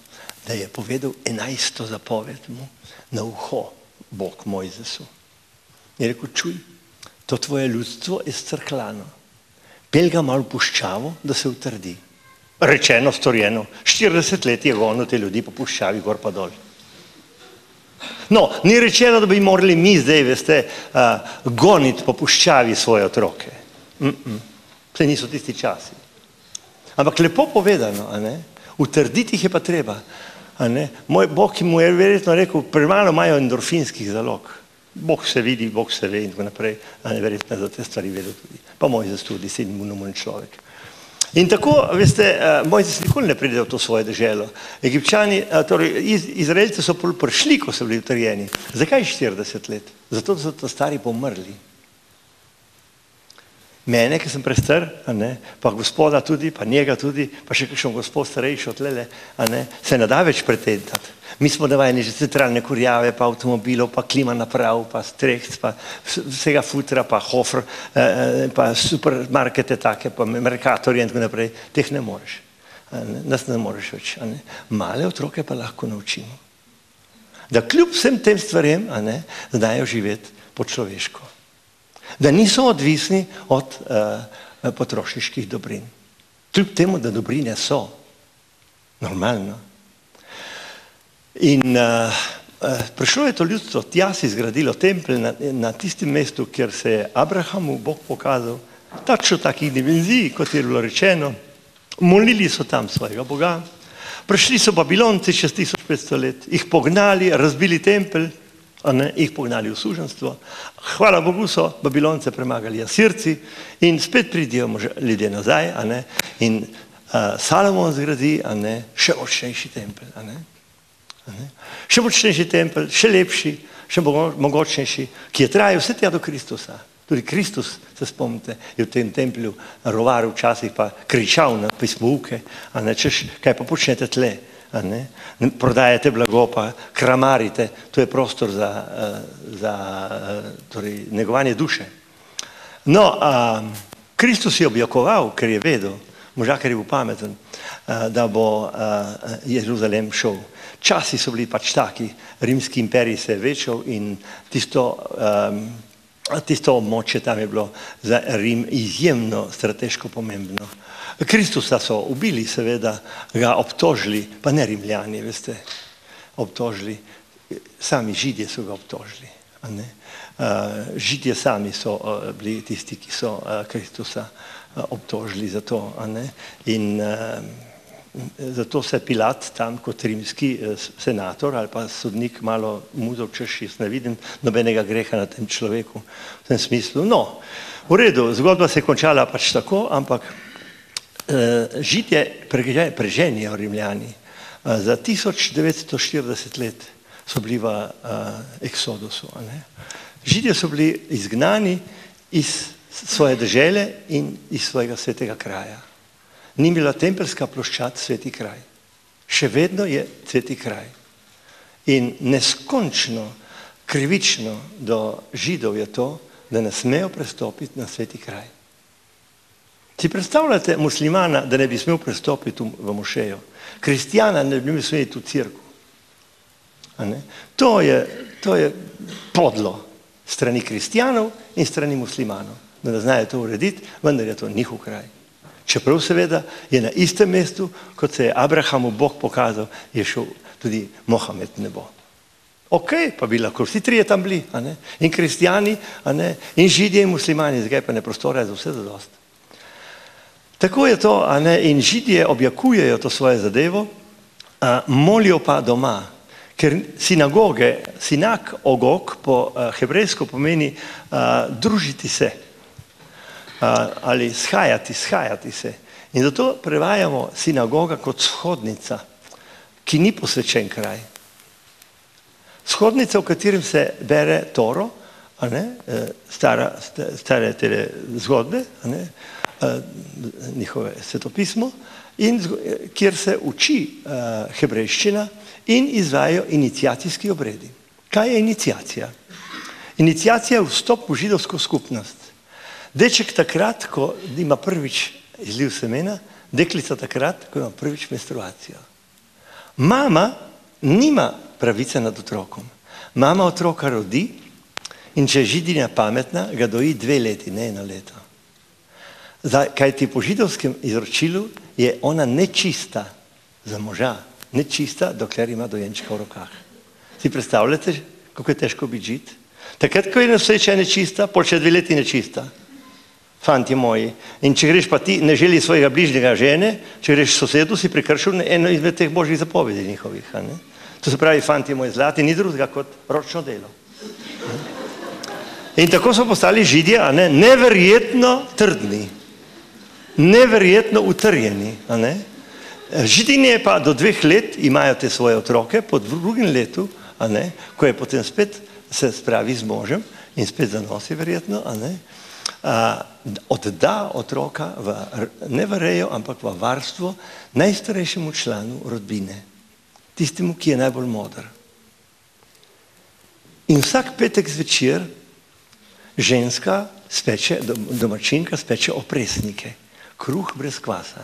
S1: da je povedal 11. zapoved mu na uho Bog Mojzesu. Je rekel, čuj, to tvoje ljudstvo je scrklano. Pelj ga malo v puščavo, da se utrdi. Rečeno, storjeno. 40 let je gonil te ljudi po puščavi, gor pa dol. No, ni rečeno, da bi morali mi zdaj, veste, goniti po puščavi svoje otroke. Saj niso tisti časi. Ampak lepo povedano, a ne? Utrditi jih je pa treba. A ne? Moj Bog, ki mu je verjetno rekel, premalo imajo endorfinskih zalog. Bog se vidi, Bog se ve in tako naprej. A ne, verjetno za te stvari vedel tudi. Pa Mojzes tudi, sin munomun človek. In tako, veste, Mojzes nikoli ne pride v to svoje deželo. Egipčani, torej Izraelci so prišli, ko so bili utrjeni. Zakaj 40 let? Zato, da so to stari pomrli. Mene, ki sem prestar, pa gospoda tudi, pa njega tudi, pa še kakšen gospod starejši od lele, se ne da več pretentati. Mi smo navajeni že centralne kurjave, pa avtomobilov, pa klima naprav, pa strehc, pa vsega futra, pa Hofer, pa supermarkete take, pa Mercatorje in tako naprej. Teh ne moreš. Nas ne moreš več. Male otroke pa lahko naučimo. Da kljub vsem tem stvarem, znajo živeti po človeško. Da niso odvisni od potrošniških dobrin. Kljub temu, da dobrine so. Normalno. In prišlo je to ljudstvo, tja si zgradilo tempelj na tistem mestu, kjer se je Abrahamu Bog pokazal, tačno takih dimenzij, kot je bilo rečeno. Molili so tam svojega Boga. Prišli so Babilonci čez 1500 let, jih pognali, razbili tempelj, jih pognali v suženjstvo. Hvala Bogu so Babilonce premagali Asirci in spet pridijo ljudje nazaj, in Salomon zgradi, še močnejši tempelj, še močnejši tempelj, še lepši, še mogočnejši, ki je trajal vse tja do Kristusa. Tudi Kristus, se spomnite, je v tem templju rovaril včasih pa kričal na pismouke, češ, kaj pa počnete tle, prodajate blago, pa kramarite, to je prostor za negovanje duše. No, Kristus je objokoval, ker je vedel, možakar je bil pameten, da bo Jeruzalem šel. Časi so bili pač taki, rimski imperij se je večal in tisto območje tam je bilo za Rim izjemno strateško pomembno. Kristusa so ubili, seveda, ga obtožili, pa ne Rimljani, veste, obtožili, sami Židje so ga obtožili. Židje sami so bili tisti, ki so Kristusa obtožili za to. In zato se Pilat tam kot rimski senator ali pa sodnik malo mudil, češ, jaz ne vidim nobenega greha na tem človeku v tem smislu. No, v redu, zgodba se je končala pač tako, ampak Židje preženijo Rimljani. Za 1940 let so bili v Eksodusu. Židje so bili izgnani iz svoje dežele in iz svojega svetega kraja. Ni bila tempelska ploščad sveti kraj. Še vedno je sveti kraj. In neskončno, krivično do Židov je to, da ne smejo prestopiti na sveti kraj. Si predstavljate muslimana, da ne bi smel prestopiti v mošejo? Kristjana ne bi smel iti v cerkev. To je podlo strani kristjanov in strani muslimanov, da ne znajo to urediti, vendar je to njihov kraj. Čeprav seveda je na istem mestu, kot se je Abrahamu Bog pokazal, je šel tudi Mohamed v nebo. Ok, pa bi lahko vsi trije tam bili, in kristjani, in Židje in muslimani, zakaj pa ne prostora za vse zadost. Tako je to, in Židje objakujejo to svoje zadevo, molijo pa doma, ker sinagoge, sinak ogog po hebrejsko pomeni družiti se. Ali shajati se. In zato prevajamo sinagoga kot shodnica, ki ni posvečen kraj. Shodnica, v katerem se bere Toro, stare te zgodbe, njihove svetopismo, in kjer se uči hebrejščina in izvajajo iniciacijski obredi. Kaj je iniciacija? Iniciacija je vstop v židovsko skupnost. Deček takrat, ko ima prvič izliv semena, deklica takrat, ko ima prvič menstruacijo. Mama nima pravice nad otrokom. Mama otroka rodi in če je židinja pametna, ga doji 2 leti, ne 1 leto. Kajti po židovskem izročilu je ona nečista za moža, nečista, dokler ima dojenčka v rokah. Si predstavljate, kako je težko biti žid? Takrat, ko je noseča nečista, pol še 2 leti nečista. Fanti moji. In če greš pa ti, ne želi svojega bližnjega žene, če greš sosedu, si prekršil eno izmed teh božjih zapovedi njihovih. To se pravi, fanti moji zlati, ni drugega kot ročno delo. In tako so postali židje, neverjetno trdni, neverjetno utrjeni. Židinje pa do 2 let imajo te svoje otroke, po 2. letu, ko je potem spet se spravi z možem in spet zanosi verjetno, odda otroka ne v rejo, ampak v varstvo najstarejšemu članu rodbine, tistemu, ki je najbolj moder. In vsak petek zvečer ženska speče, domačinka speče opresnike, kruh brez kvasa,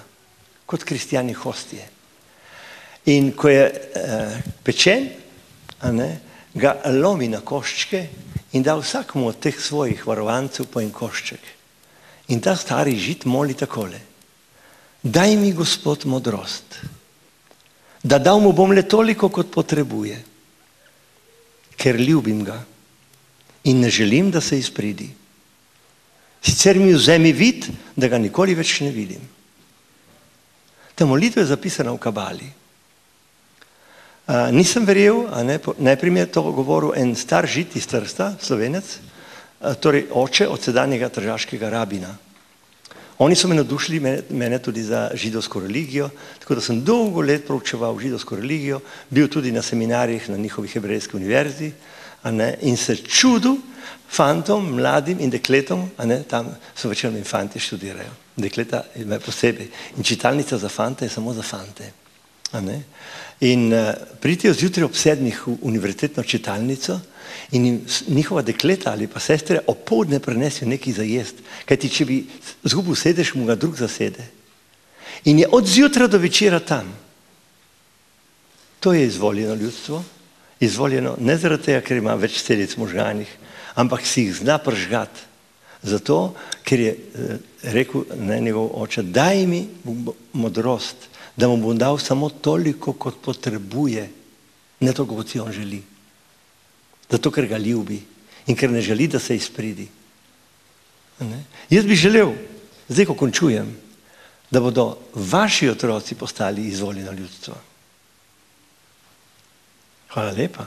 S1: kot kristjani hostje. In ko je pečen, ga lomi na koščke in da vsakmu od teh svojih varovancev po en košček. In ta stari žid moli takole: daj mi, Gospod, modrost, da dal mu bom le toliko, kot potrebuje, ker ljubim ga in ne želim, da se izpridi. Sicer mi vzemi vid, da ga nikoli več ne vidim. Ta molitva je zapisana v Kabali. Nisem verjel, najprej mi je to govoril en star žid iz Trsta, Slovenec, torej oče od sedanjega tržaškega rabina. Oni so me navdušili, mene tudi za židovsko religijo, tako da sem dolgo let proučeval židovsko religijo, bil tudi na seminarjih na njihovi hebrejski univerzi in se čudil fantom, mladim in dekletom, tam so večerno infanti študirajo, dekleta imajo posebej. In čitalnica za fante je samo za fante. In pridejo zjutraj ob 7 v univerzitetno čitalnico in njihova dekleta ali pa sestre opoldne prenesijo nekaj za jest, kajti če bi zgubil sedež, mu ga drug zasede. In je od zjutra do večera tam. To je izvoljeno ljudstvo, izvoljeno ne zaradi tega, ker ima več celic v možganih, ampak si jih zna pržgati. Zato, ker je rekel njegov oče, daj mi modrost, da mu bom dal samo toliko, kot potrebuje, ne toliko, kot si on želi. Zato, ker ga ljubi in ker ne želi, da se izpridi. Jaz bi želel, zdaj, ko končujem, da bodo vaši otroci postali izvoljeno ljudstvo. Hvala lepa.